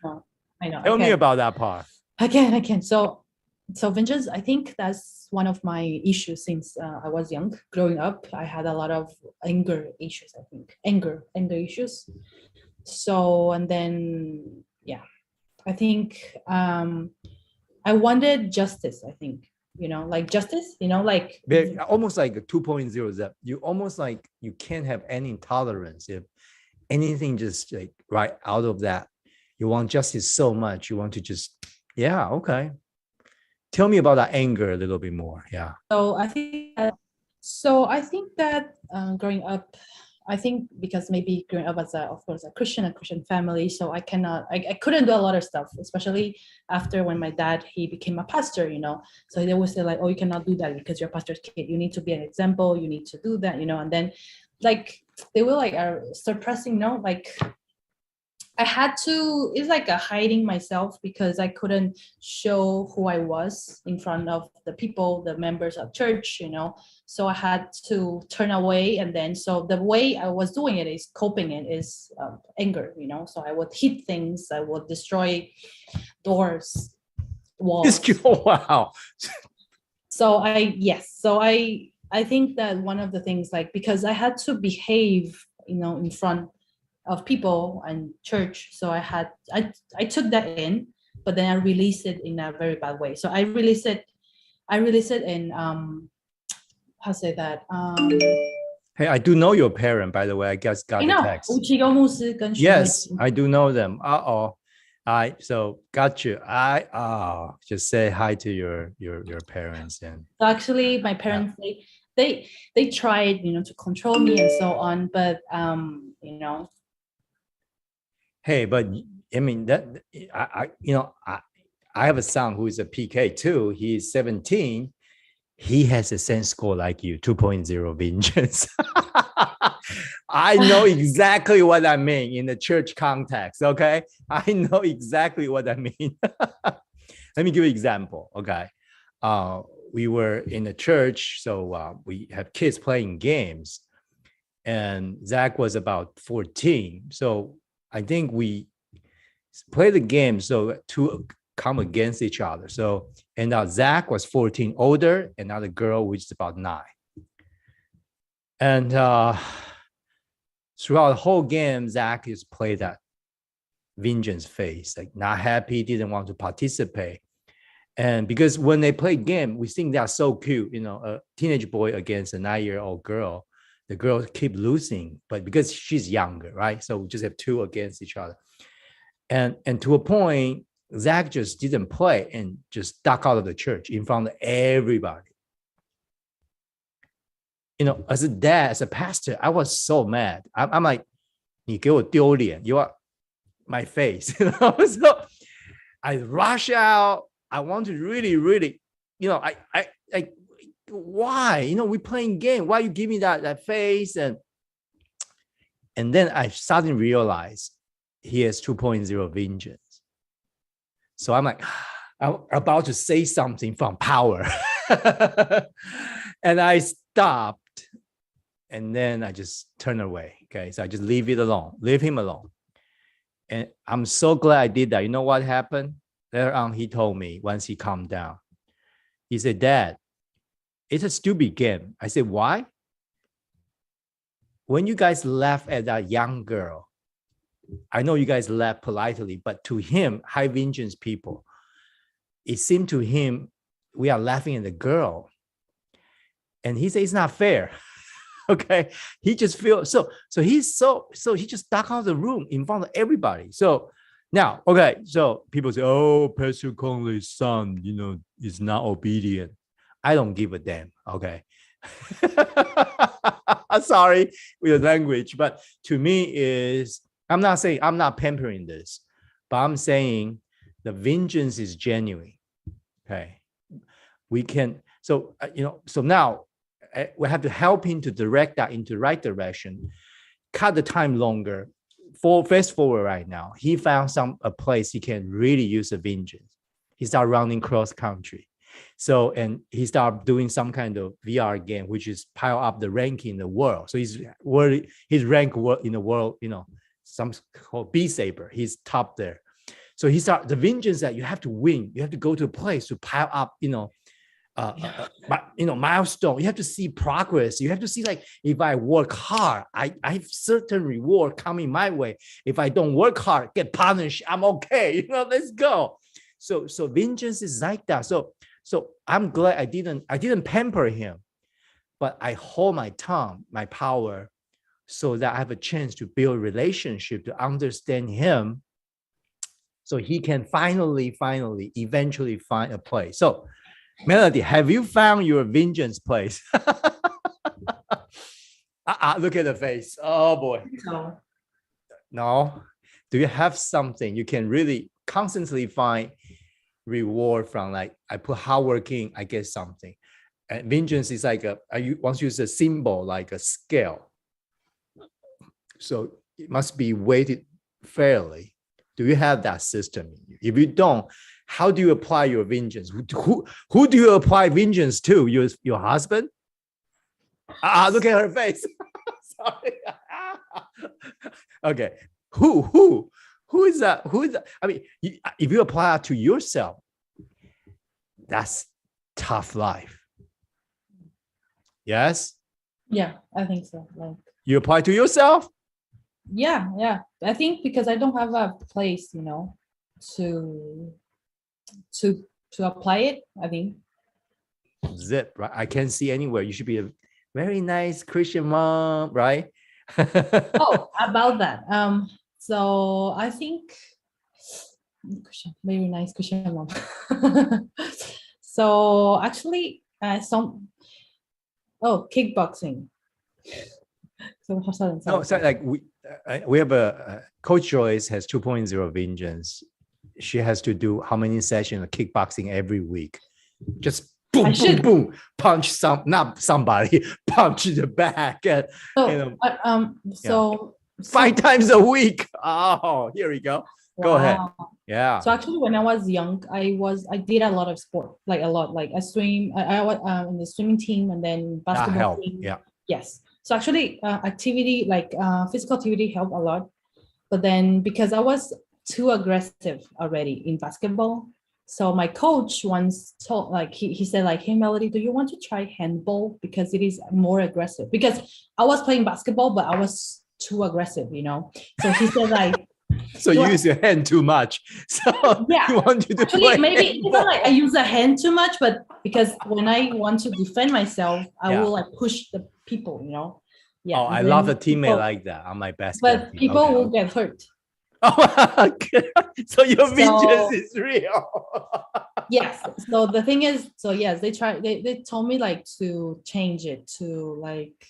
No, I know. Tell me about that part. I can. So vengeance, I think that's one of my issues since I was young. Growing up, I had a lot of anger issues, I think. Anger issues. So, and then, I think I wanted justice, I think. Like justice, like... Almost like a 2.0, that you almost like you can't have any tolerance. If anything just like right out of that, you want justice so much, you want to just, okay. Tell me about that anger a little bit more. Yeah. So I think that growing up, I think because maybe growing up as a Christian family, so I couldn't do a lot of stuff, especially after when my dad, he became a pastor, so they would say like, oh, you cannot do that because you're a pastor's kid. You need to be an example. You need to do that, and then like they will like suppressing, like I had to, it's like a hiding myself because I couldn't show who I was in front of the people, the members of church, so I had to turn away. And then, so the way I was doing it is coping it is anger, so I would hit things, I would destroy doors, walls. Wow. So I think that one of the things, like, because I had to behave, in front of people and church, so I took that in, but then I released it in a very bad way. So I released it in how to say that hey, I do know your parent, by the way. I guess got the text. Yes, I do know them. So got you. Just say hi to your parents. And so actually my parents, they tried to control me and so on, but hey, but I mean that I have a son who is a PK too. He's 17. He has a same score like you, 2.0 vengeance. I know exactly what I mean in the church context. Okay, I know exactly what I mean. Let me give you an example. Okay, we were in a church, so we have kids playing games, and Zach was about 14. So I think we play the game so to come against each other. So, and now Zach was 14, older, another girl which is about 9. And throughout the whole game, Zach is played that vengeance face, like not happy, didn't want to participate. And because when they play game, we think they are so cute, a teenage boy against a 9-year-old girl. The girls keep losing, but because she's younger, right? So we just have 2 against each other. And to a point, Zach just didn't play and just ducked out of the church in front of everybody. As a dad, as a pastor, I was so mad. I'm like, 你给我丢脸, you are my face. So I rush out. I want to really, really, I why? We playing game. Why you give me that face? And then I suddenly realized he has 2.0 vengeance. So I'm like, I'm about to say something from power. And I stopped. And then I just turn away. Okay. So I just leave him alone. And I'm so glad I did that. You know what happened? Later on, he told me once he calmed down. He said, Dad, it's a stupid game. I said, why? When you guys laugh at that young girl, I know you guys laugh politely, but to him, high vengeance people, it seemed to him we are laughing at the girl. And he said, it's not fair. Okay. He just feels so he just ducked out of the room in front of everybody. So now, okay. So people say, oh, Pastor Conley's son, is not obedient. I don't give a damn. Okay. Sorry with the language, but to me I'm not saying I'm not pampering this, but I'm saying the vengeance is genuine. Okay. We can, so now we have to help him to direct that into the right direction, cut the time longer. Fast forward right now, he found a place he can really use a vengeance. He started running cross country. So, and he started doing some kind of VR game, which is pile up the ranking in the world. So his rank in the world, some called B Saber, he's top there. So he started the vengeance that you have to win. You have to go to a place to pile up, milestone. You have to see progress. You have to see, like, if I work hard, I have certain reward coming my way. If I don't work hard, get punished, I'm okay. Let's go. So vengeance is like that. So I'm glad I didn't pamper him, but I hold my tongue, my power, so that I have a chance to build relationship, to understand him, so he can eventually find a place. So Melody, have you found your vengeance place? Look at the face. Oh boy. No. Do you have something you can really constantly find reward from? Like, I put hard work in, I get something. And vengeance is like once you use a symbol, like a scale. So it must be weighted fairly. Do you have that system? If you don't, how do you apply your vengeance? Who do you apply vengeance to? Your husband? Look at her face. Sorry. Okay. Who is that? I mean, if you apply it to yourself, that's tough life. Yes? Yeah, I think so. Like, you apply to yourself? Yeah. I think because I don't have a place, to apply it, I think. Zip, right? I can't see anywhere. You should be a very nice Christian mom, right? Oh, about that. So I think very nice Christian mom. So actually, kickboxing. No, so like we have a Coach Joyce has 2.0 vengeance. She has to do how many sessions of kickboxing every week? Just boom, boom, boom, punch somebody, punch the back. And, so 5 times a week. Oh, here we go. Wow. Go ahead. Yeah. So actually, when I was young, I did a lot of sport, like a lot. Like I swim. I was in the swimming team, and then basketball team. Yeah. Yes. So actually, activity like physical activity helped a lot. But then because I was too aggressive already in basketball, so my coach once told, like he said, like, hey Melody, do you want to try handball, because it is more aggressive? Because I was playing basketball, but I was too aggressive, So he said, like, so you use your hand too much. So yeah, you want to actually maybe even like I use a hand too much, but because when I want to defend myself, I will like push the people, Yeah. Oh, I love a teammate like that on my basketball team. But people will get hurt. Oh, so your vengeance is real. Yes. So the thing is, yes, they told me like to change it to like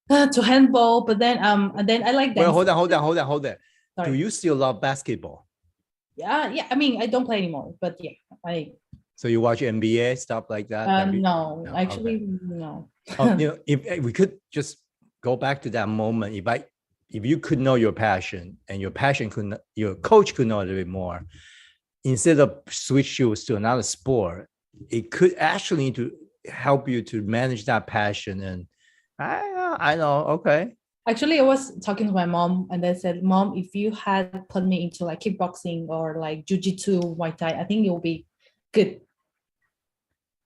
to handball, but then and then I like that. Well, hold on. Sorry. Do you still love basketball? Yeah. I mean, I don't play anymore, but yeah, I So you watch NBA stuff like that? no, No, actually okay. no. If we could just go back to that moment, if you could know your passion and your coach could know a little bit more, instead of switch you to another sport, it could actually to help you to manage that passion. And I know, okay. Actually, I was talking to my mom and I said, Mom, if you had put me into like kickboxing or like jujitsu, Muay Thai, I think it will be good.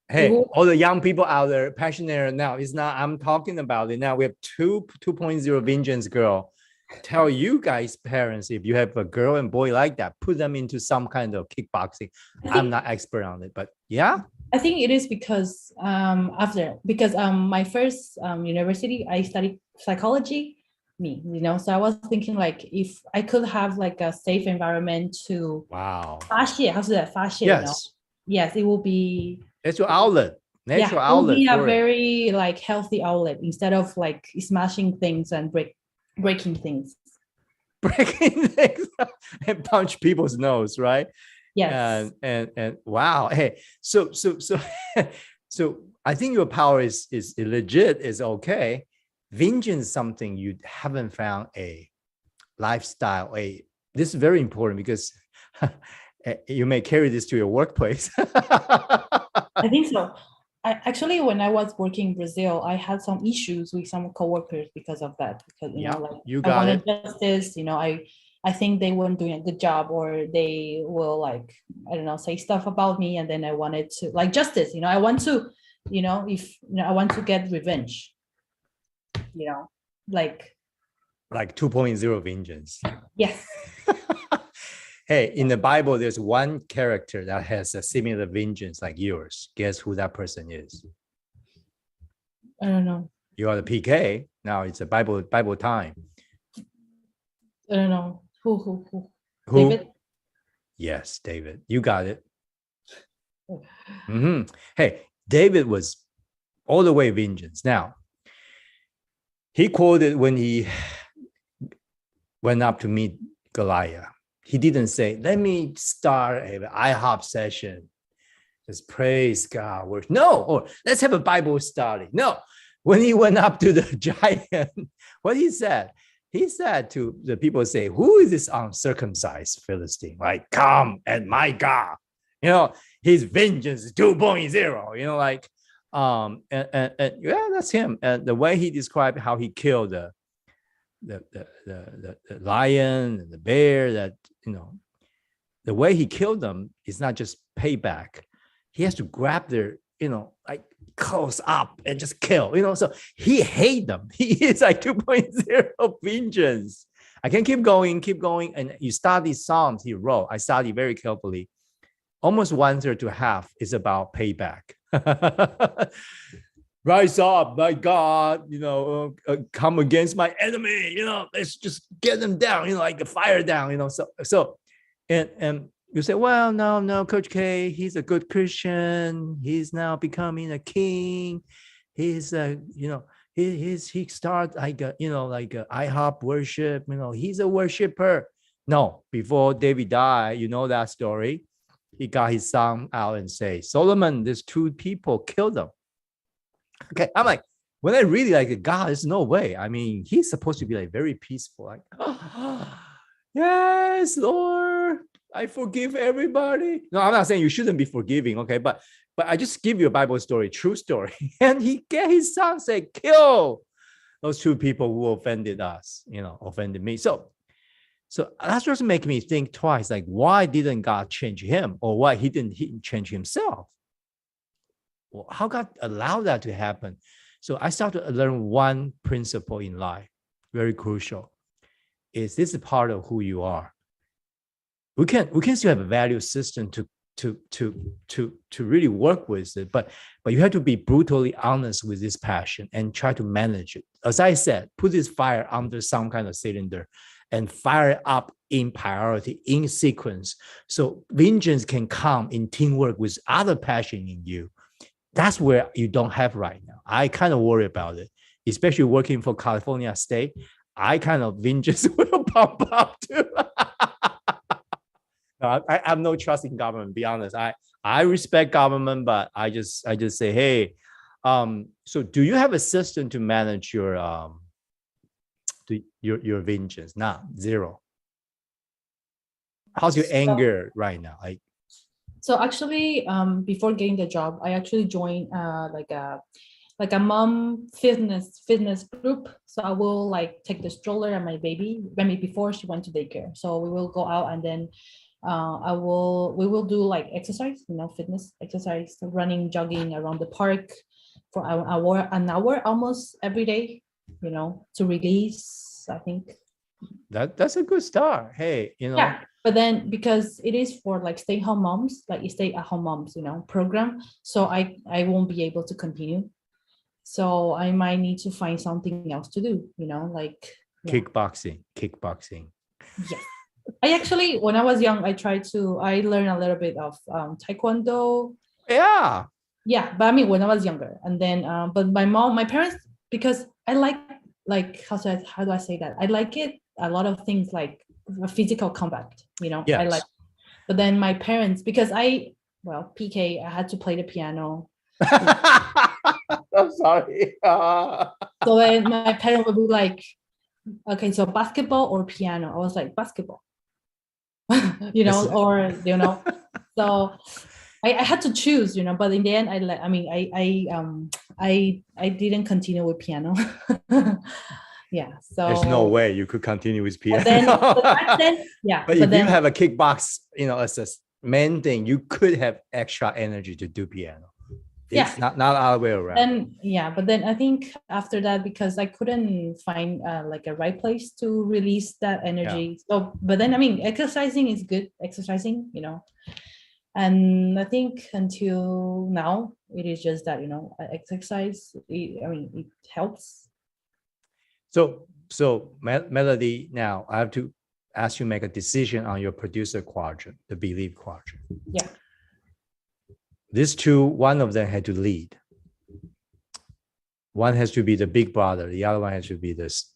Hey, all the young people out there, passionate now, it's not, I'm talking about it now. We have 2.0 Vengeance Girl. Tell you guys, parents, if you have a girl and boy like that, put them into some kind of kickboxing. I'm not expert on it, but yeah. I think it is because my first university, I studied psychology, so I was thinking like if I could have like a safe environment to 发泄, how's that? 发泄, Yes. Yes, it will be. It's your outlet. Natural it will be outlet. a very like healthy outlet instead of like smashing things and breaking things. Breaking things and punch people's nose, right? Yes. And wow. Hey, so so I think your power is legit, is okay. Vengeance is something you haven't found a lifestyle. This is very important because you may carry this to your workplace. I think so. Actually, when I was working in Brazil, I had some issues with some coworkers because of that. Because I wanted justice. I think they weren't doing a good job, or they will like, I don't know, say stuff about me, and then I wanted to like justice. I want to, I want to get revenge. Like 2.0 vengeance. Yes. Hey, in the Bible, there's one character that has a similar vengeance like yours. Guess who that person is? I don't know. You are the PK. Now it's a Bible time. I don't know. Who? David? Yes, David. You got it. Mm-hmm. Hey, David was all the way vengeance. Now, he quoted when he went up to meet Goliath. He didn't say, let me start an IHOP session. Just praise God. No, or let's have a Bible study. No, when he went up to the giant, what he said to the people, say, who is this uncircumcised Philistine? Like, come and my God. His vengeance is 2.0, and yeah, that's him. And the way he described how he killed the lion and the bear, that the way he killed them is not just payback. He has to grab their like close up and just kill, so he hate them. He is like 2.0 vengeance. I can keep going. And you study Psalms he wrote. I studied very carefully. Almost 1/3 to half is about payback. Rise up, my God, come against my enemy, let's just get them down, like the fire down, so, and you say, well, no, Coach K, he's a good Christian. He's now becoming a king. He's, he starts like a IHOP worship, he's a worshiper. No, before David died, that story, he got his son out and say, Solomon, there's 2 people, kill them. Okay, I'm like, when I really like God, there's no way. I mean, he's supposed to be like very peaceful, like, yes, Lord, I forgive everybody. No, I'm not saying you shouldn't be forgiving, okay, but I just give you a Bible story, true story. And he get his son, say, kill those 2 people who offended us, offended me. So that's just make me think twice, like, why didn't God change him, or why he didn't change himself? Well, how God allowed that to happen? So I started to learn one principle in life, very crucial, is this is part of who you are. We can still have a value system to really work with it, but you have to be brutally honest with this passion and try to manage it. As I said, put this fire under some kind of cylinder and fire it up in priority, in sequence, so vengeance can come in teamwork with other passion in you. That's where you don't have right now. I kind of worry about it, especially working for California State. I kind of vengeance will pop up too. I have no trust in government. Be honest. I respect government, but I just say, hey, so do you have a system to manage your vengeance? Nah, zero. How's your anger right now? Like, So actually, before getting the job, I actually joined like a mom fitness group. So I will like take the stroller and my baby, maybe before she went to daycare. So we will go out and then we will do like exercise, fitness exercise, running, jogging around the park for an hour almost every day, to release, I think. that's a good start. Hey, Yeah, but then because it is for like stay-home moms, like stay-at-home moms, program, so I won't be able to continue. So I might need to find something else to do, like kickboxing. Yes. I actually, when I was young, I learned a little bit of Taekwondo. Yeah. Yeah, but I mean, when I was younger, and then, but my parents, because I like how do I say that? I like it, a lot of things like a physical combat, Yes. I like, but then my parents, because PK, I had to play the piano. I'm sorry. So then my parent would be like, okay, so basketball or piano? I was like, basketball. So I had to choose, but in the end I didn't continue with piano. Yeah, so there's no way you could continue with piano. But back then, yeah. But if you have a kickbox, as a main thing, you could have extra energy to do piano. It's not all the way around. And but then I think after that, because I couldn't find like a right place to release that energy. So, but then I mean, exercising is good. Exercising, and I think until now it is just that exercise. It helps. So Melody, now I have to ask you to make a decision on your producer quadrant, the belief quadrant. Yeah. These two, one of them had to lead. One has to be the big brother. The other one has to be this.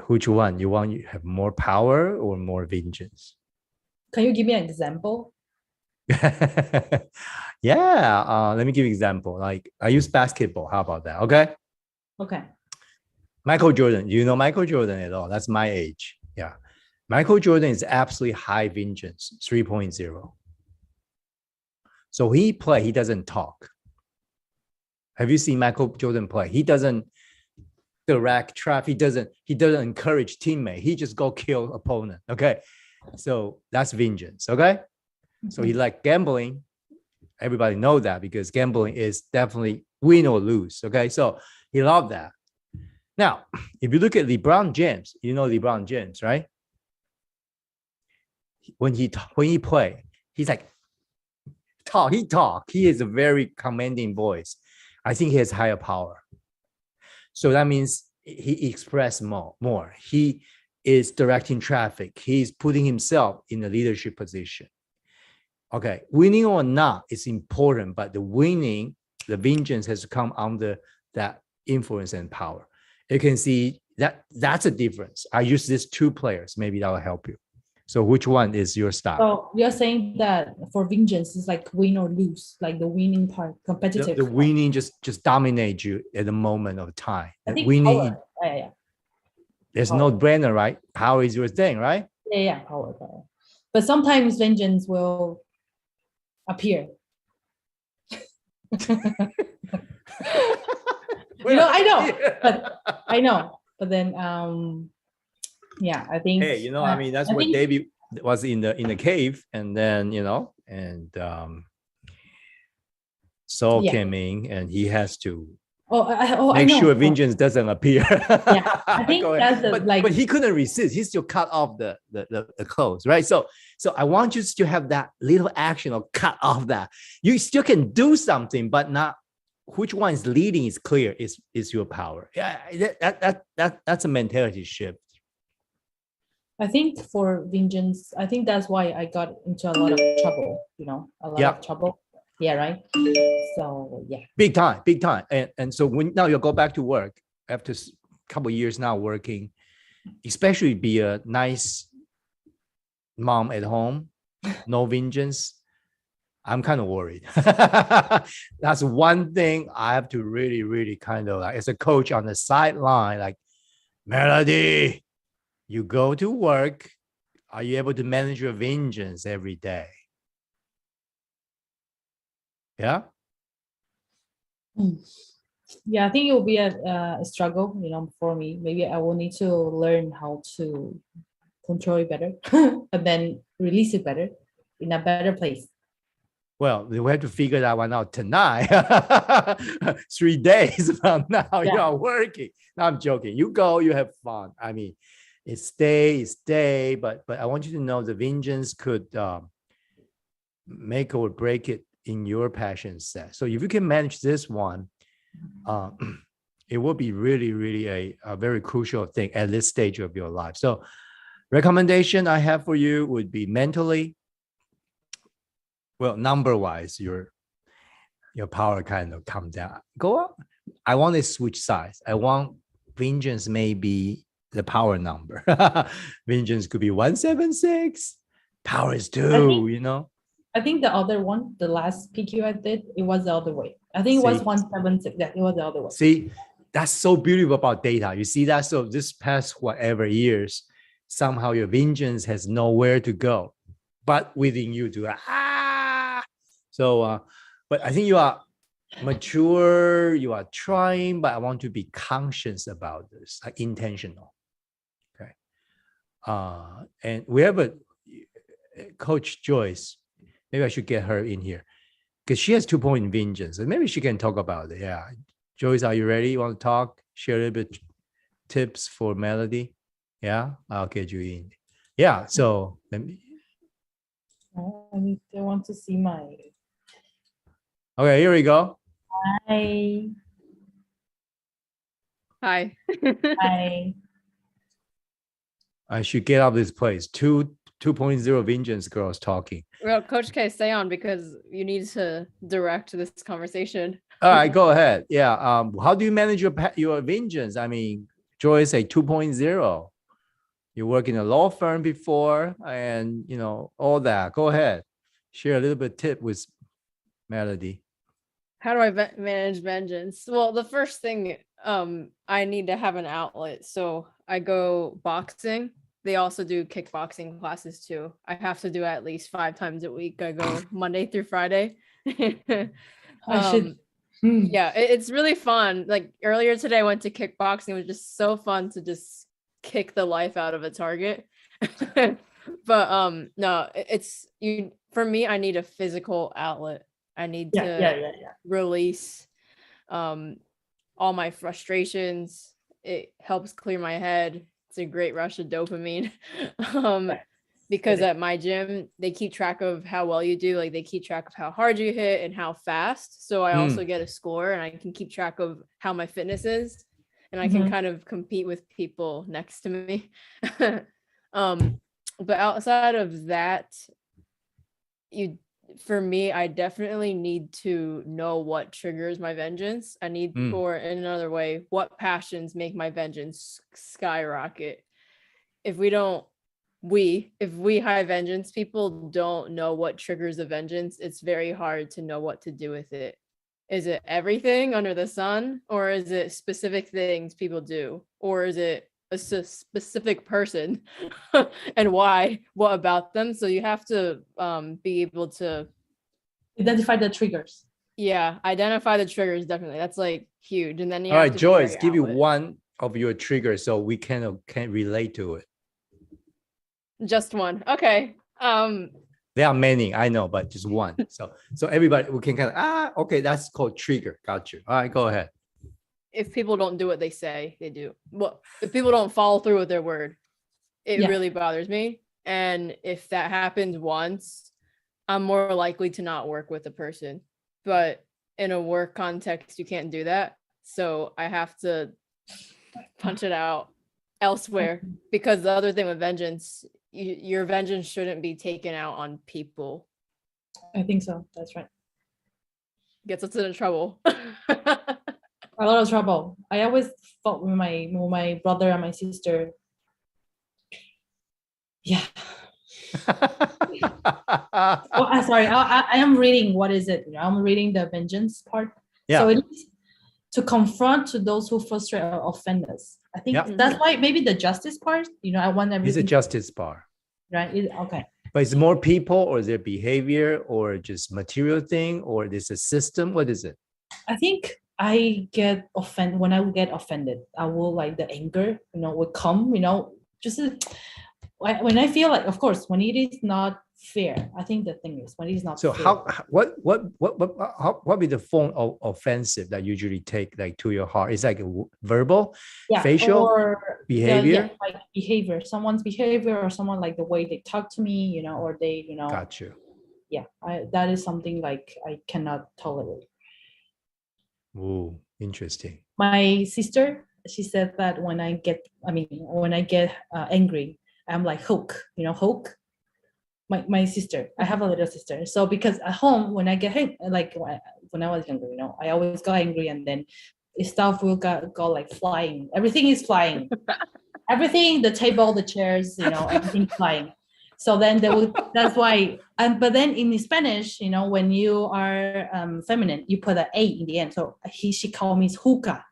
Which one? You want to have more power or more vengeance? Can you give me an example? Yeah. Let me give you an example. Like I use basketball. How about that? Okay. Okay. Michael Jordan. You know Michael Jordan at all? That's my age. Yeah. Michael Jordan is absolutely high vengeance, 3.0. So he doesn't talk. Have you seen Michael Jordan play? He doesn't direct traffic. He doesn't encourage teammate. He just go kill opponent. Okay. So that's vengeance. Okay. Mm-hmm. So he like gambling. Everybody know that because gambling is definitely win or lose. Okay. So he loved that. Now, if you look at LeBron James, you know LeBron James, right? When he play, he's like, he is a very commanding voice. I think he has higher power. So that means he express more. He is directing traffic. He's putting himself in a leadership position. Okay, winning or not is important, but the vengeance has to come under that influence and power. You can see that's a difference. I use these two players. Maybe that will help you. So which one is your style? So you're saying that for vengeance is like win or lose, like the winning part, competitive. The winning just dominate you at the moment of time. I think winning. Power. Yeah. There's no brainer, right? Power is your thing, right? Yeah, power. But sometimes vengeance will appear. I know. But then I think hey, that's what David was in the cave, and then Saul came in and he has to make sure vengeance doesn't appear. Yeah, I think that's but he couldn't resist. He still cut off the clothes, right? So I want you to have that little action of cut off that. You still can do something, but not which one is leading is clear. Is your power. Yeah, that's a mentality shift. I think for vengeance, I think that's why I got into a lot of trouble, a lot of trouble. Yeah, right. So yeah. Big time. And so now you go back to work after a couple of years now working, especially be a nice mom at home, no vengeance, I'm kind of worried. That's one thing I have to really, really kind of like, as a coach on the sideline, like, Melody, you go to work. Are you able to manage your vengeance every day? Yeah. Yeah, I think it will be a struggle, for me. Maybe I will need to learn how to control it better and then release it better in a better place. Well, we have to figure that one out tonight. 3 days from now, you Yeah. are working. No, I'm joking. You go, you have fun. I mean, it's day, but I want you to know the vengeance could make or break it in your passion set. So if you can manage this one, it will be really, really a very crucial thing at this stage of your life. So recommendation I have for you would be mentally, well, number wise, your power kind of come down. Go up. I want to switch sides. I want vengeance maybe the power number. Vengeance could be 176. Power is 2, I think the other one, the last PQ I did, it was the other way. I think it was See? 176. Yeah, it was the other way. See, that's so beautiful about data. You see that? So this past whatever years, somehow your vengeance has nowhere to go, but within you to So, but I think you are mature, you are trying, but I want to be conscious about this, like intentional. Okay. And we have a Coach Joyce. Maybe I should get her in here because she has 2-point vengeance, and maybe she can talk about it. Yeah. Joyce, are you ready? You want to talk? Share a little bit tips for Melody? Yeah, I'll get you in. Yeah. So let me. I want to see my. Okay, here we go. Hi. Hi. Hi. I should get out of this place. 2.0 vengeance girls talking. Well, Coach K, stay on because you need to direct this conversation. All right, go ahead. Yeah. How do you manage your vengeance? I mean, Joyce a 2.0. You work in a law firm before, and all that. Go ahead. Share a little bit tip with Melody. How do I manage vengeance? Well, the first thing, I need to have an outlet. So I go boxing. They also do kickboxing classes too. I have to do at least 5 times a week. I go Monday through Friday. I should. Yeah, it's really fun. Like earlier today, I went to kickboxing. It was just so fun to just kick the life out of a target. But no, it's you. For me, I need a physical outlet. I need to release all my frustrations. It helps clear my head. It's a great rush of dopamine. Because at my gym, they keep track of how well you do. Like they keep track of how hard you hit and how fast. So I also get a score, and I can keep track of how my fitness is, and I can kind of compete with people next to me. But outside of that, for me, I definitely need to know what triggers my vengeance. I need, or in another way, what passions make my vengeance skyrocket. If we high vengeance people don't know what triggers a vengeance, it's very hard to know what to do with it. Is it everything under the sun, or is it specific things people do, or is it a specific person and why? What about them? So you have to be able to identify the triggers. Yeah, identify the triggers. Definitely, that's like huge. And then you all have right, to Joyce, give you one of your triggers so we can relate to it. Just one. Okay. There are many, I know, but just one. So everybody, we can kind of okay, that's called trigger. Got you. All right, go ahead. If people don't do what they say they do, well, if people don't follow through with their word, it really bothers me. And if that happens once, I'm more likely to not work with a person. But in a work context, you can't do that. So I have to punch it out elsewhere, because the other thing with vengeance, your vengeance shouldn't be taken out on people. I think so. That's right. Gets us into trouble. A lot of trouble. I always fought with my brother and my sister. Yeah. Well, I'm sorry. I am reading. What is it? I'm reading the vengeance part. Yeah. So it is to confront to those who frustrate or offend us. I think Yeah. that's why maybe the justice part. I want It's a everything justice bar. right. Okay. But it's more people, or is there behavior, or just material thing, or is a system? What is it? I think I get offended when I get offended. I will like the anger, will come. Just when I feel like, of course, when it is not fair. I think the thing is when it is not. So fair. what be the form of offensive that usually take like to your heart? It's like verbal, facial, or behavior. like behavior, someone's behavior, or someone like the way they talk to me, or they, Got you. Yeah, that is something like I cannot tolerate. Ooh, interesting. My sister, she said that when I get angry, I'm like Hulk. Hulk. My sister, I have a little sister. So because at home, when I get like when I was younger, I always got angry, and then stuff will go like flying. Everything is flying. Everything, the table, the chairs, everything flying. So then that's why. But then in Spanish, when you are feminine, you put an A in the end. So she called me hookah.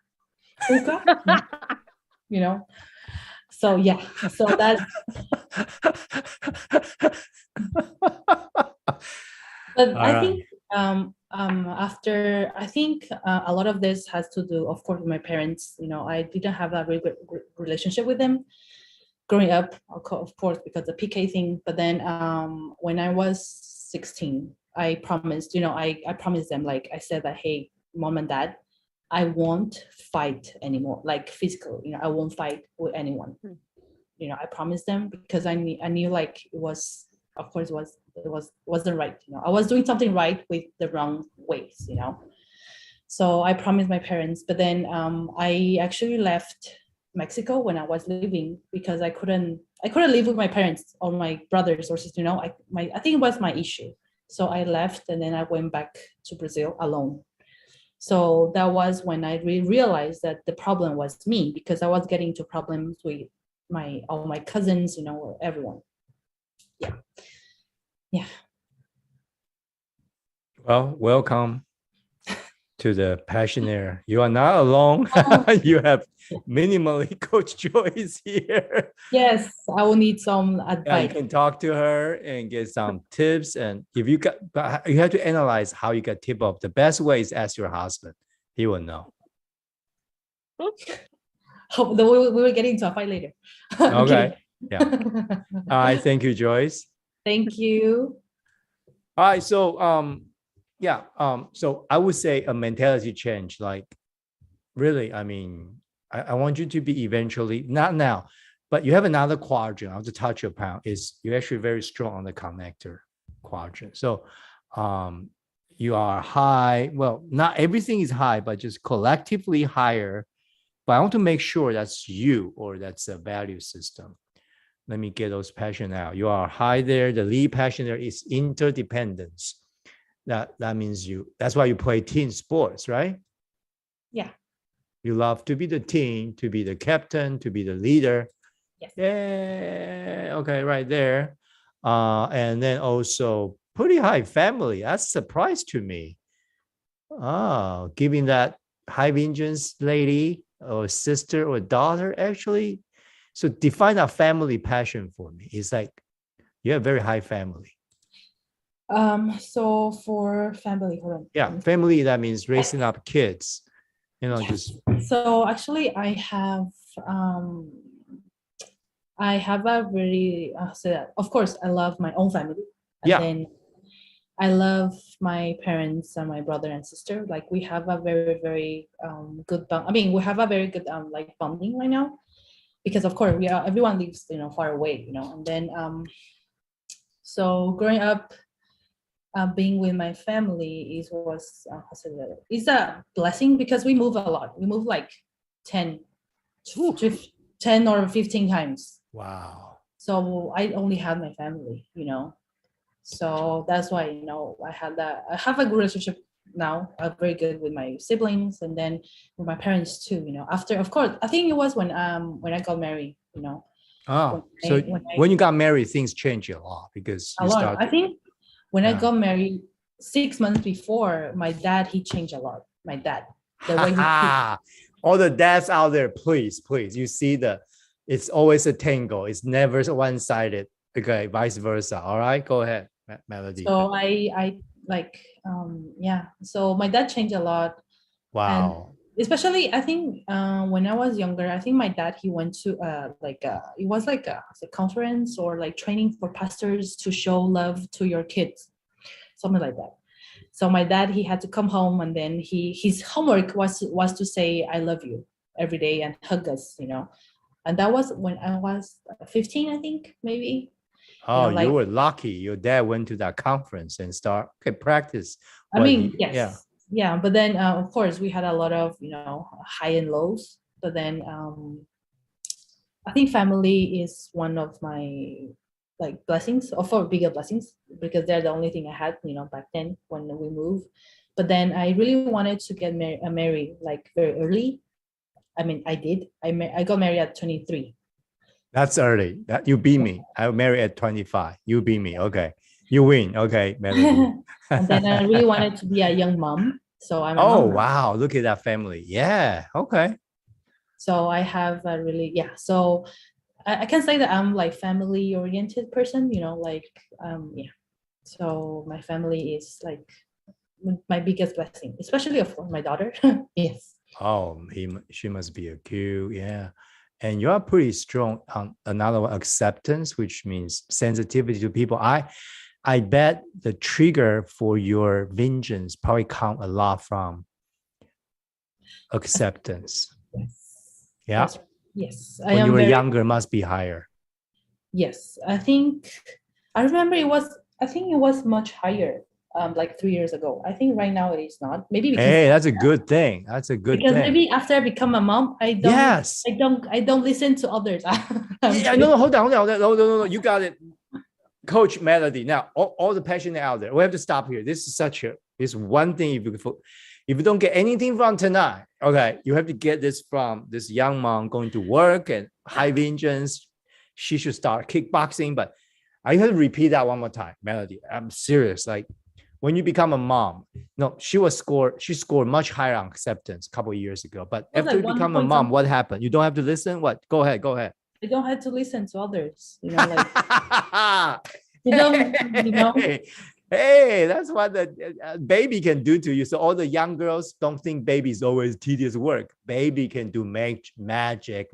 So yeah, so that. But I think after, I think a lot of this has to do, of course, with my parents. I didn't have a really good relationship with them growing up, of course, because the PK thing. But then when I was 16, I promised, I promised them, like I said that, hey, mom and dad, I won't fight anymore, like physically, I won't fight with anyone. I promised them because I knew like it was, of course, wasn't right. I was doing something right with the wrong ways. So I promised my parents, but then I actually left Mexico when I was leaving because I couldn't live with my parents or my brothers or sisters. I think it was my issue. So I left, and then I went back to Brazil alone. So that was when I realized that the problem was me, because I was getting into problems with all my cousins, or everyone. Yeah. Well, welcome to the Passionaire. You are not alone. You have minimally Coach Joyce here. Yes, I will need some advice. Yeah, you can talk to her and get some tips. And if you but you have to analyze how you get tip off. The best way is ask your husband. He will know. We will get into a fight later. Okay. Yeah. All right. Thank you, Joyce. Thank you. All right. So so I would say a mentality change, like really, I mean, I want you to be eventually, not now, but you have another quadrant I want to touch upon, is you're actually very strong on the connector quadrant. So you are high. Well, not everything is high, but just collectively higher. But I want to make sure that's you, or that's a value system. Let me get those passion out. You are high there. The lead passion there is interdependence. That means that's why you play team sports, right? Yeah. You love to be the team, to be the captain, to be the leader. Yes. Yeah. Okay, right there. And then also pretty high family. That's a surprise to me. Oh, giving that high vengeance lady or sister or daughter, actually. So define a family passion for me. It's like you have very high family. So for family, hold on. Yeah, family, that means raising up kids. Just. So actually, I have a very of course, I love my own family. And then I love my parents and my brother and sister. Like we have a very, very good bond. I mean, we have a very good like bonding right now, because of course everyone lives far away, and then so growing up, being with my family was a blessing, because we move a lot. We move like 10 or 15 times. Wow. So I only had my family, so that's why I have a good relationship now. I'm very good with my siblings, and then with my parents too. After, of course, I think it was when I got married. Oh, I, so when I when you got married, things changed a lot because a you lot. I started. think when I Yeah. got married 6 months before, my dad, he changed a lot. My dad, the way he All the dads out there, please, please. You see it's always a tangle. It's never one-sided. Okay, vice versa. All right, go ahead, Melody. so I like yeah. So my dad changed a lot, and Wow. especially I think when I was younger, I think my dad, he went to it was like a conference or like training for pastors to show love to your kids, something like that. So my dad, he had to come home, and then his homework was to say I love you every day and hug us, and that was when I was 15, I think, maybe. Oh, you Like, were lucky. Your dad went to that conference and start practice. I What mean, he, yes, yeah. yeah, but then of course we had a lot of high and lows, but then I think family is one of my like blessings, or for bigger blessings, because they're the only thing I had, back then when we moved. But then I really wanted to get married like very early. I mean, I did. I got married at 23. That's early. That you beat me. I married at 25. You beat me. Okay. You win. Okay, Melody. And then I really wanted to be a young mom. So I'm a Oh, mom now. wow. Look at that family. Yeah. Okay. So I have a really, yeah. So I can say that I'm like family oriented person, like, yeah. So my family is like my biggest blessing, especially of my daughter. Yes. Oh, she must be a cute. Yeah. And you are pretty strong on another one, acceptance, which means sensitivity to people. I bet the trigger for your vengeance probably come a lot from acceptance. Yes. Yeah. That's right. Yes. I When am you were very, younger, must be higher. yes. I remember I think it was much higher, like 3 years ago. I think right now it is not. Maybe Hey, that's a good thing. That's a good thing. maybe after I become a mom, Yes. I don't listen to others. Yeah, no, hold on. No. You got it. Coach Melody. Now, all the passionate out there, we have to stop here. This is this one thing. If you don't get anything from tonight, okay, you have to get this from this young mom going to work and high vengeance. She should start kickboxing, but I have to repeat that one more time, Melody. I'm serious. Like when you become a mom, no, she scored much higher on acceptance a couple of years ago. But Was after like you one become a point mom, something. what happened? You don't have to listen. What? Go ahead. I don't have to listen to others, like you don't, Hey, that's what the baby can do to you. So all the young girls don't think baby is always tedious work. Baby can do magic.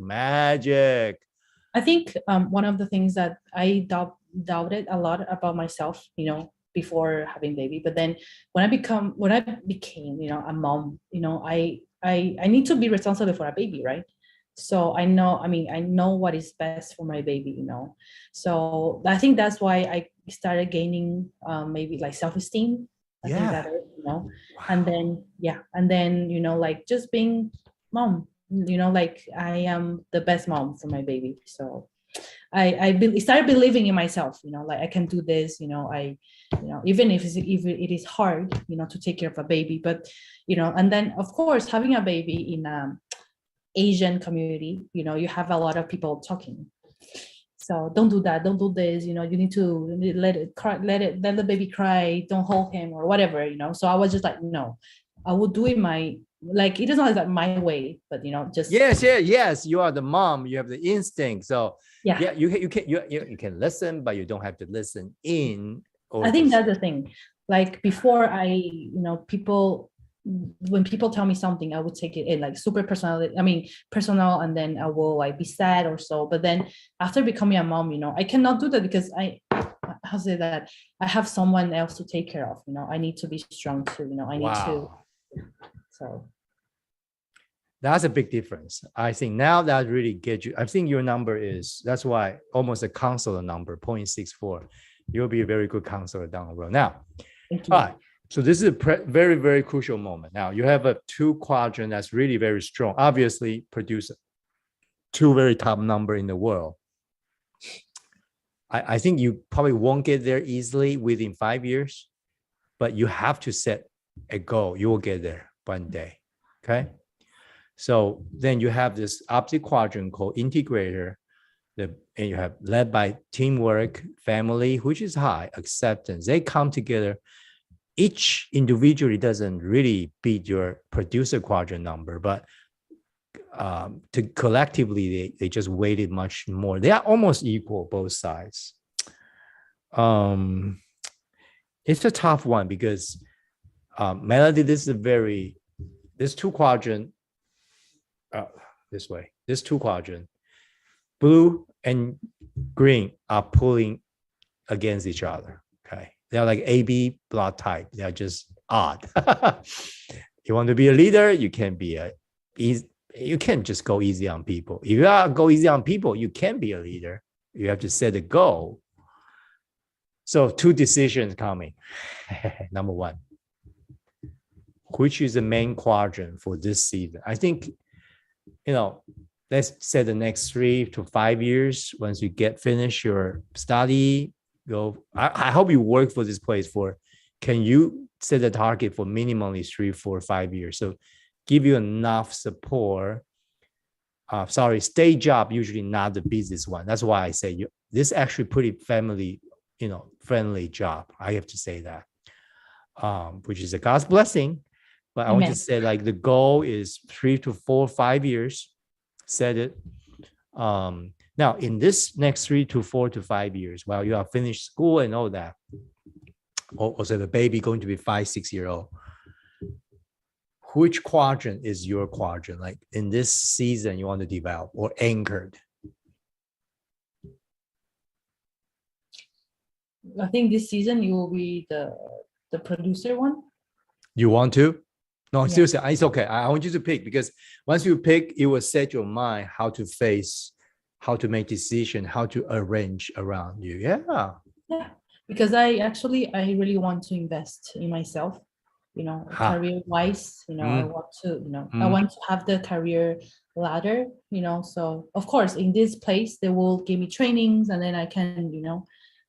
I think one of the things that I doubted a lot about myself, before having baby, but then when I became, a mom, I need to be responsible for a baby, right? So I know what is best for my baby, So I think that's why I started gaining maybe like self-esteem. I think that is, and then like just being mom, like I am the best mom for my baby. So I started believing in myself, like I can do this, even if it is hard, to take care of a baby, but and then of course having a baby in Asian community, you have a lot of people talking. So don't do that, don't do this, you need to let it cry, let the baby cry, don't hold him or whatever, So I was just like, no, I will do it like it is not like my way, but just yes. You are the mom. You have the instinct. So yeah, you can listen, but you don't have to listen in. I think that's the thing. Like before when people tell me something, I would take it in like super personal, and then I will like be sad or so. But then after becoming a mom, I cannot do that because I'll say that I have someone else to take care of. I need to be strong too. I need to. So that's a big difference. I think now that really gets you. I think your number that's why almost a counselor number, 0.64. You'll be a very good counselor down the road. Now, thank you. all right. So this is a very, very crucial moment. Now you have a 2 quadrant that's really very strong. Obviously, produce 2 very top number in the world. I think you probably won't get there easily within 5 years, but you have to set a goal. You will get there one day. Okay. So then you have this opposite quadrant called integrator. and you have led by teamwork, family, which is high, acceptance. They come together. Each individually doesn't really beat your producer quadrant number, but to collectively, they just weighted much more. They are almost equal, both sides. It's a tough one because Melody, this two quadrant, this way, this two quadrant, blue and green are pulling against each other. Okay, they're like AB blood type. They're just odd. You want to be a leader, you can be you can't just go easy on people. If you go easy on people, you can be a leader. You have to set a goal. So two decisions coming. Number one, which is the main quadrant for this season? I think, let's say the next 3 to 5 years, once you finish your study, I hope you work for this place can you set a target for minimally 3, 4, 5 years? So give you enough support. State job, usually not the busiest one. That's why I say this actually pretty family, friendly job. I have to say that, which is a God's blessing. But I want to say like the goal is 3 to 4, 5 years. Set it. Now in this next 3 to 4 to 5 years, while you have finished school and all that, also the baby going to be 5, 6 year old. Which quadrant is your quadrant? Like in this season you want to develop or anchored? I think this season you will be the producer one. You want to? No, Yeah. seriously, it's okay. I want you to pick because once you pick, it will set your mind how to face, how to make decision, how to arrange around you. Yeah. Yeah, because I really want to invest in myself, career wise, I want to, I want to have the career ladder, so of course in this place they will give me trainings and then I can,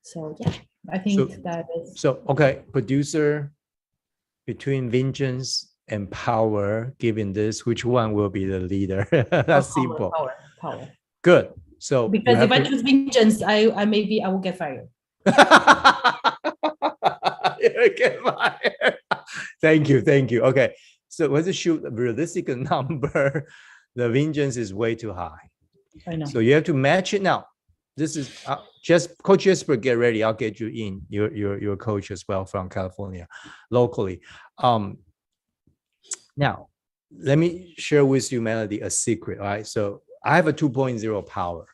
so yeah, I think that is. So, okay, producer between vengeance and power, given this, which one will be the leader? That's simple. Power. Good. So because if I choose vengeance, I maybe I will get fired. You get fired. Thank you. Okay. So let's shoot a realistic number. The vengeance is way too high. I know. So you have to match it now. This is just Coach Jesper, get ready. I'll get you in your coach as well from California, locally. Now, let me share with you, Melody, a secret. All right. So I have a 2.0 power.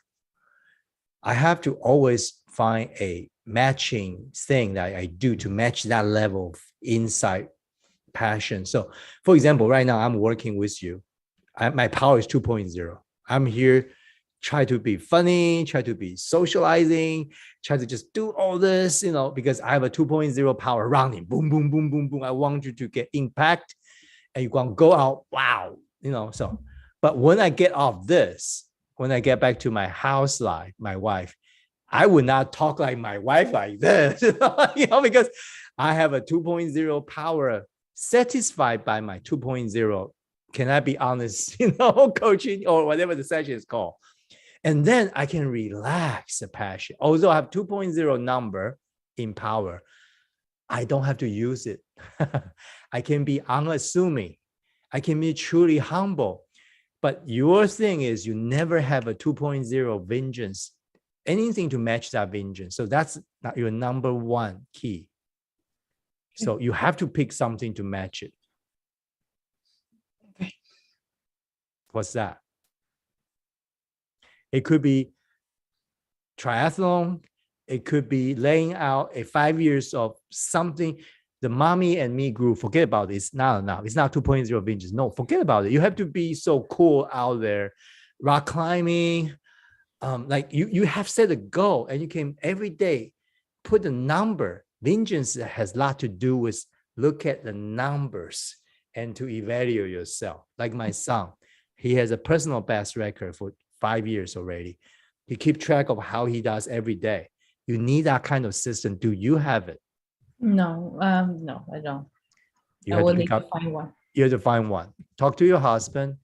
I have to always find a matching thing that I do to match that level of insight, passion. So, for example, right now I'm working with you. My power is 2.0. I'm here, try to be funny, try to be socializing, try to just do all this, because I have a 2.0 power running. Boom, boom, boom, boom, boom. I want you to get impact and you're going to go out. Wow. So, but when I get off this, when I get back to my house life, my wife, I would not talk like my wife like this, because I have a 2.0 power satisfied by my 2.0. Can I be honest, coaching or whatever the session is called. And then I can relax the passion. Although I have 2.0 number in power, I don't have to use it. I can be unassuming. I can be truly humble. But your thing is you never have a 2.0 vengeance, anything to match that vengeance. So that's not your number one key. So you have to pick something to match it. Okay. What's that? It could be triathlon. It could be laying out a 5 years of something. The mommy and me group, forget about it. It's not enough. It's not 2.0 vengeance. No, forget about it. You have to be so cool out there. Rock climbing. Like you have set a goal and you can every day put a number. Vengeance has a lot to do with look at the numbers and to evaluate yourself. Like my son, he has a personal best record for 5 years already. He keeps track of how he does every day. You need that kind of system. Do you have it? No, no, I don't. You I will need to find one. You have to find one. Talk to your husband.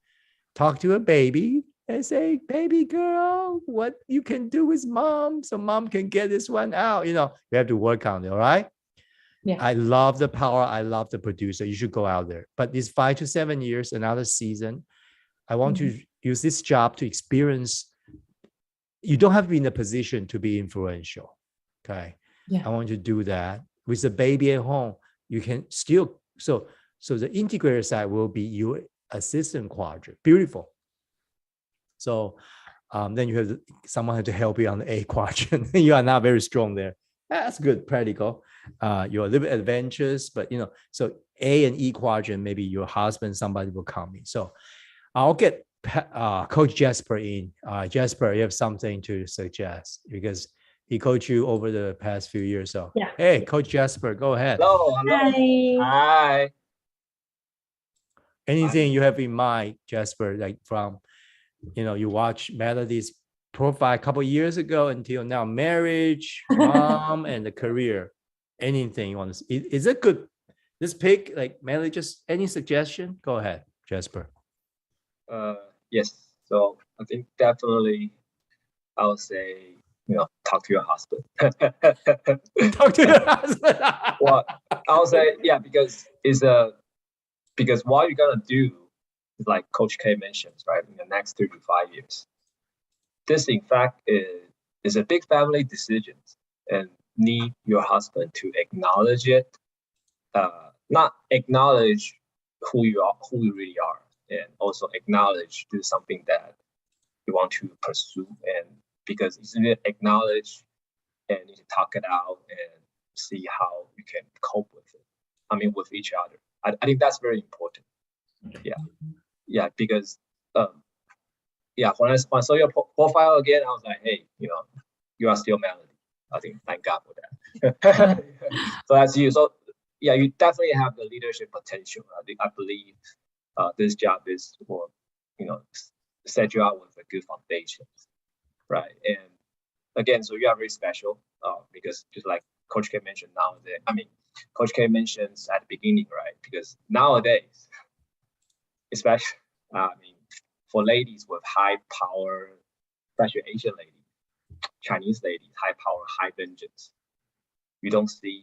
Talk to your baby. and say, baby girl, what you can do with mom so mom can get this one out. You have to work on it. All right. Yeah. I love the power. I love the producer. You should go out there. But these 5 to 7 years, another season, I want to use this job to experience. You don't have to be in a position to be influential. Okay. Yeah. I want you to do that with the baby at home. You can still, so the integrator side will be your assistant quadrant. Beautiful. So then you have someone have to help you on the A quadrant. You are not very strong there. That's good, practical. You're a little bit adventurous, but so A and E quadrant, maybe your husband, somebody will come in. So I'll get Coach Jasper in. Jasper, you have something to suggest because he coached you over the past few years. So yeah. Hey, Coach Jasper, go ahead. Hello. Hi. Hi. Anything you have in mind, Jasper, like from, you watch Melody's profile a couple of years ago until now, marriage, mom, and the career. Anything you want to see? Is it good? This pick, like Melody, just any suggestion? Go ahead, Jasper. Yes. So I think definitely I would say, talk to your husband. Talk to your husband. Well, I would say, yeah, because what you're gonna do, like Coach K mentions, right, in the next 3 to 5 years, this in fact is a big family decision, and need your husband to acknowledge it, not acknowledge who you really are, and also acknowledge this is something that you want to pursue, and because it's need to acknowledge and need to talk it out and see how you can cope with it. I mean, with each other. I think that's very important. Yeah, because when I saw your profile again, I was like, hey, you are still Melody. I think thank God for that. So that's you. So yeah, you definitely have the leadership potential. I believe this job is for set you out with a good foundation, right? And again, so you are very special because just like Coach K mentioned nowadays. I mean, Coach K mentions at the beginning, right? Because nowadays, especially, for ladies with high power, especially Asian ladies, Chinese ladies, high power, high vengeance, you don't see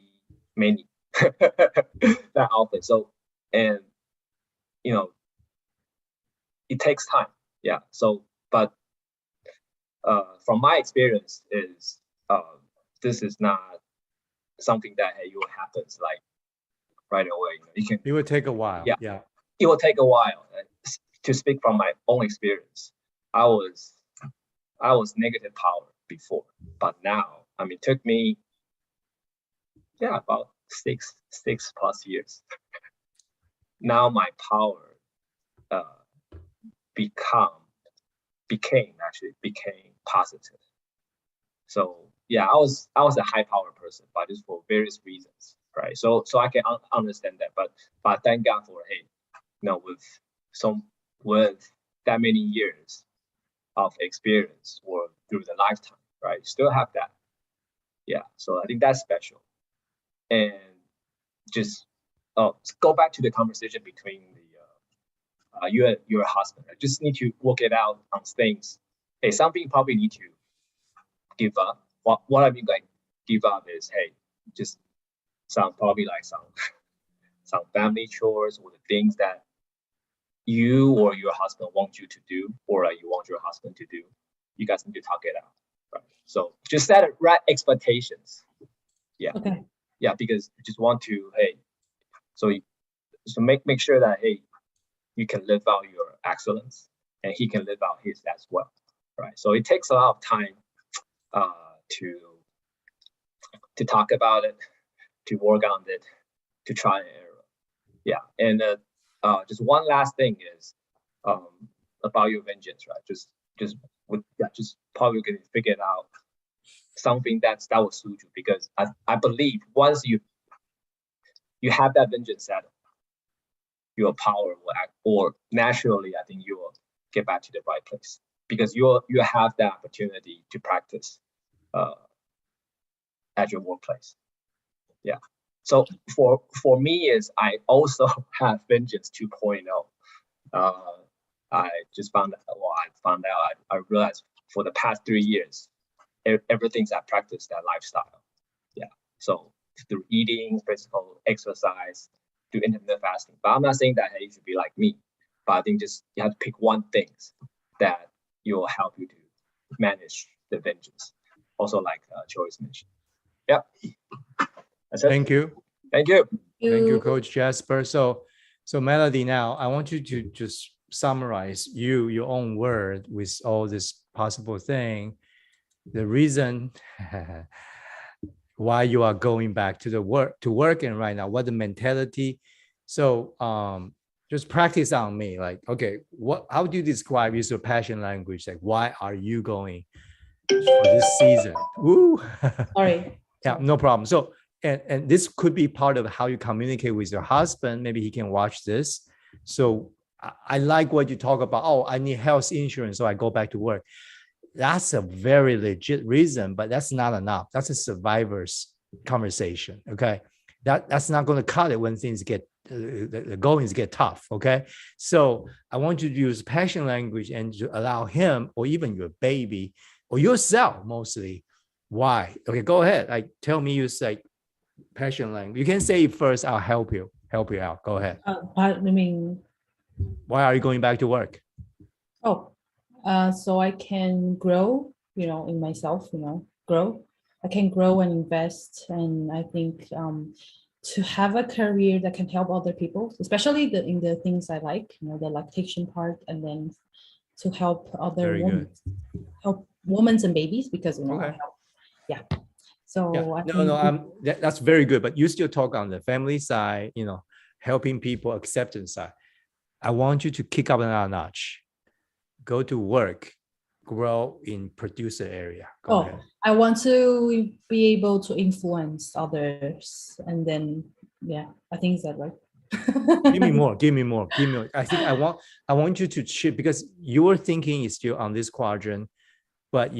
many that often. So, and it takes time. Yeah. So, but from my experience, is this is not something that happens like right away. It will take a while. Yeah. It will take a while. To speak from my own experience, I was negative power before, but now, it took me about six plus years. Now my power became positive. So yeah, I was a high power person, but just for various reasons, right? So I can understand that, but thank God for with that many years of experience or through the lifetime, right? You still have that. Yeah. So I think that's special. And just go back to the conversation between you and your husband. I just need to work it out on things. Hey, something you probably need to give up. What I mean by give up is, hey, just some family chores or the things that you or your husband want you to do, or you want your husband to do. You guys need to talk it out. Right? So just set right expectations. Yeah. Okay. Yeah, because you just want to, so make sure that, you can live out your excellence and he can live out his as well. Right. So it takes a lot of time to talk about it, to work on it, to try and error. Yeah. And just one last thing is about your vengeance, right? Just probably gonna figure out something that will suit you, because I believe once you have that vengeance settled, your power will act, or naturally, I think you will get back to the right place, because you have that opportunity to practice at your workplace. Yeah. So for me is I also have Vengeance 2.0. I just found that found out, I realized for the past 3 years, everything's I practice that lifestyle. Yeah. So through eating, physical exercise, do intermittent fasting. But I'm not saying that hey, you should be like me. But I think just you have to pick one thing that will help you to manage the vengeance. Also, like Joyce mentioned. Yeah. That's it. Thank you. Thank you. Thank you, Coach Jasper. So Melody, now I want you to just summarize your own word with all this possible thing. The reason why you are going back to work and right now, what the mentality. So just practice on me. Like, okay, how do you describe your passion language? Like, why are you going for this season? Woo. Sorry. Yeah, no problem. So, and this could be part of how you communicate with your husband. Maybe he can watch this. So I like what you talk about. Oh, I need health insurance, so I go back to work. That's a very legit reason, but that's not enough. That's a survivor's conversation. Okay, that's not going to cut it when things get the goings get tough. Okay, so I want you to use passion language and to allow him or even your baby or yourself mostly. Why? Okay, go ahead. Like, tell me you say passion language. You can say it first. I'll help you out. Go ahead. I mean, why are you going back to work? So I can grow, in myself, grow. I can grow and invest. And I think to have a career that can help other people, especially in the things I like, the lactation part, and then to help other women, help women and babies, because, Okay. I help. Yeah. So yeah. That's very good. But you still talk on the family side, helping people, acceptance side. I want you to kick up another notch. Go to work, grow in producer area. Go ahead. I want to be able to influence others, and then I think is that right? Give me more. I think I want you to shift, because your thinking is still on this quadrant, but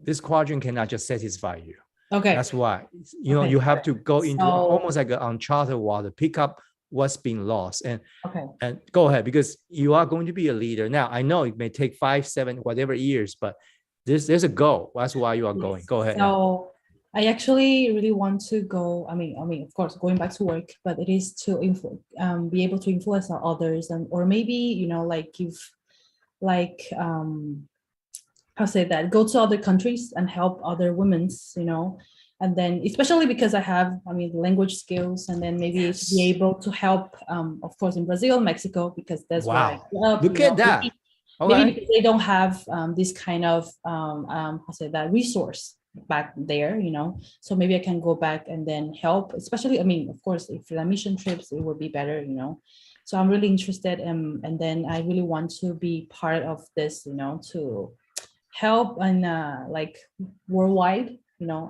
this quadrant cannot just satisfy you. Okay. That's why you have to go into almost like an uncharted water, pick up what's been lost, and go ahead, because you are going to be a leader. Now I know it may take 5, 7, whatever years, but there's a goal. That's why you are going. Go ahead. So I actually really want to go. I mean, of course, going back to work, but it is to be able to influence others, or maybe how say that, go to other countries and help other women's, and then especially because I have, language skills, and then maybe to be able to help, of course, in Brazil, Mexico, because that's where I grew up. Look at that. Maybe because they don't have this kind of resource back there, so maybe I can go back and then help, especially, of course, if the mission trips, it would be better, so I'm really interested, and then I really want to be part of this, to help and worldwide,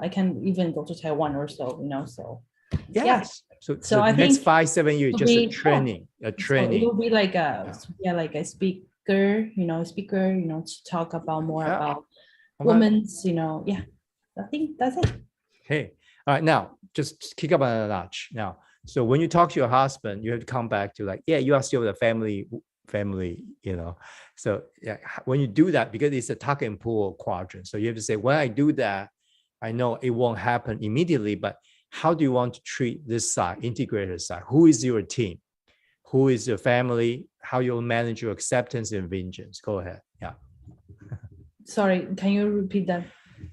I can even go to Taiwan or so, so yes. So I next think 5, 7 years, just a training. So it will be like a speaker, to talk about more about women's, I think that's it. Hey, all right, now just kick up another notch now. So when you talk to your husband, you have to come back to you are still the family, so when you do that, because it's a tuck and pull quadrant, so you have to say, when I do that, I know it won't happen immediately, but how do you want to treat this side, integrated side? Who is your team? Who is your family? How you'll manage your acceptance and vengeance? Go ahead. Yeah. Sorry, can you repeat that?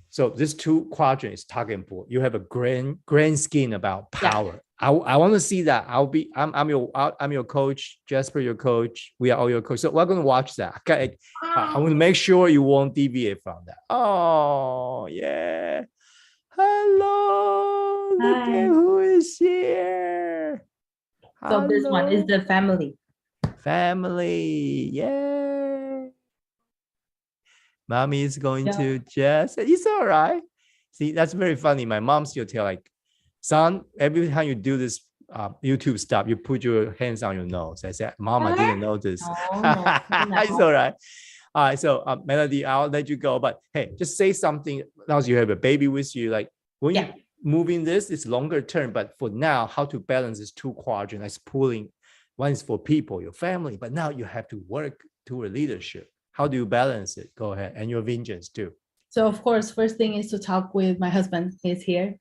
So this 2 quadrants, tuck and pull. You have a grand scheme about power. Yeah. I want to see that. I'm your coach, Jasper your coach. We are all your coach. So we're going to watch that. Okay. I want to make sure you won't deviate from that. Oh yeah. Hello. Look at who is here. So this one is the family. Family. Yay. Mommy is going to just, it's all right. See, that's very funny. My mom still tell son, every time you do this YouTube stuff, you put your hands on your nose. I said, Mom, I didn't know this. No. It's all right. All right. So Melody, I'll let you go. But hey, just say something. Now you have a baby with you. Like when you're moving this, it's longer term. But for now, how to balance this 2 quadrants, like pulling. One is for people, your family, but now you have to work toward leadership? How do you balance it? Go ahead. And your vengeance too. So of course, first thing is to talk with my husband. He's here.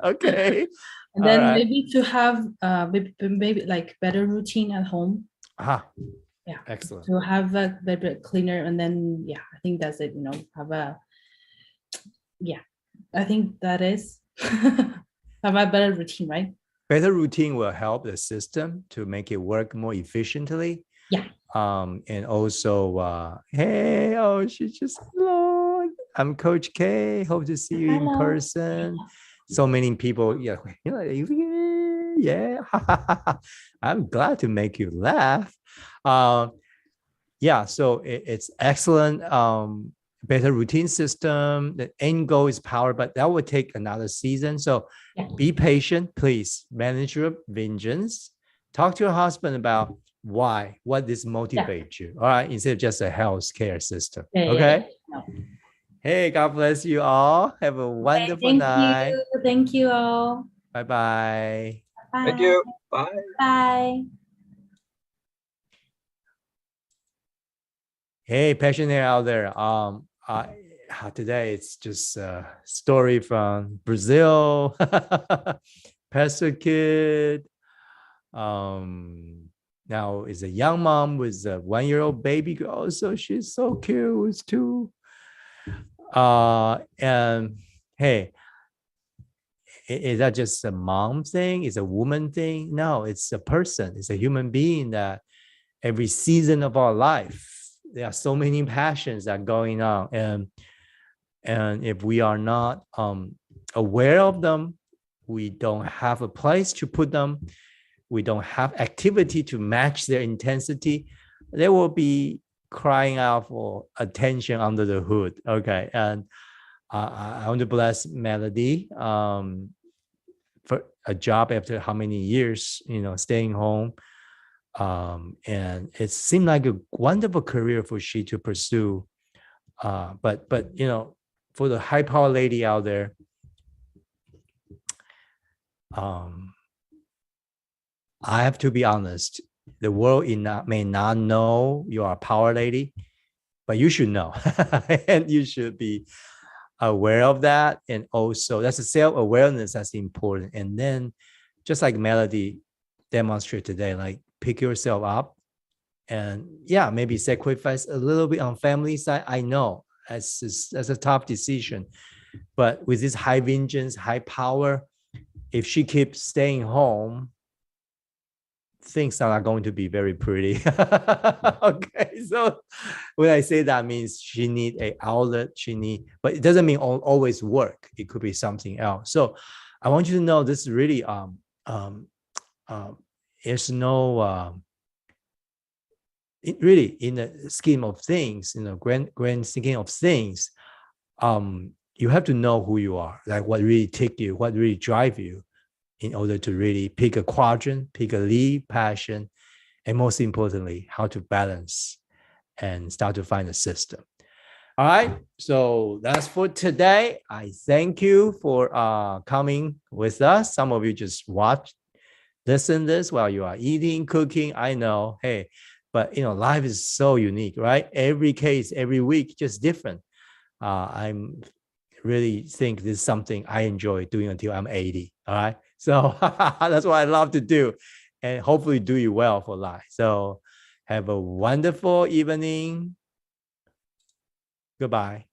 Okay. And then All right. maybe to have maybe like better routine at home. Aha. Yeah. Excellent. To have a better cleaner, and then yeah, I think that's it. You know, have a I think that is have a better routine, right? Better routine will help the system to make it work more efficiently. Yeah. And also, hey, oh, she just hello. I'm Coach K. Hope to see you in Hello. person. So many people, yeah, yeah. I'm glad to make you laugh. Yeah, so it's excellent. Better routine system. The end goal is power, but that would take another season. So Yeah. be patient, please. Manage your vengeance. Talk to your husband about why, what this motivates you. All right, instead of just a health care system. Yeah, Okay. yeah. Hey, God bless you all. Have a wonderful Thank night. you. Thank you all. Bye-bye. Bye. Thank you. Bye. Bye. Hey, passionate out there. Today it's just a story from Brazil. Pastor kid. Now is a young mom with a 1-year-old baby girl. So she's so cute. It's two. And hey, is that just a mom thing? Is a woman thing? No, it's a person. It's a human being that every season of our life, there are so many passions that are going on. And if we are not aware of them, we don't have a place to put them. We don't have activity to match their intensity. They will be crying out for attention under the hood. Okay. And I want to bless Melody for a job after how many years, staying home. And it seemed like a wonderful career for she to pursue. But for the high power lady out there, I have to be honest. The world may not know you are a power lady, but you should know, and you should be aware of that. And also, that's a self-awareness that's important. And then, just like Melody demonstrated today, like pick yourself up, and yeah, maybe sacrifice a little bit on family side. I know that's a tough decision, but with this high vengeance, high power, if she keeps staying home, things are not going to be very pretty. Okay, so when I say that means she need an outlet, but it doesn't mean always work. It could be something else. So I want you to know this really there's no really in the scheme of things, grand scheme of things, you have to know who you are, like what really take you, what really drive you, in order to really pick a quadrant, pick a lead, passion, and most importantly, how to balance and start to find a system. All right, so that's for today. I thank you for coming with us. Some of you just listen this while you are eating, cooking. I know, hey, but life is so unique, right? Every case, every week, just different. I'm really think this is something I enjoy doing until I'm 80. All right. So that's what I love to do, and hopefully do you well for life. So have a wonderful evening. Goodbye.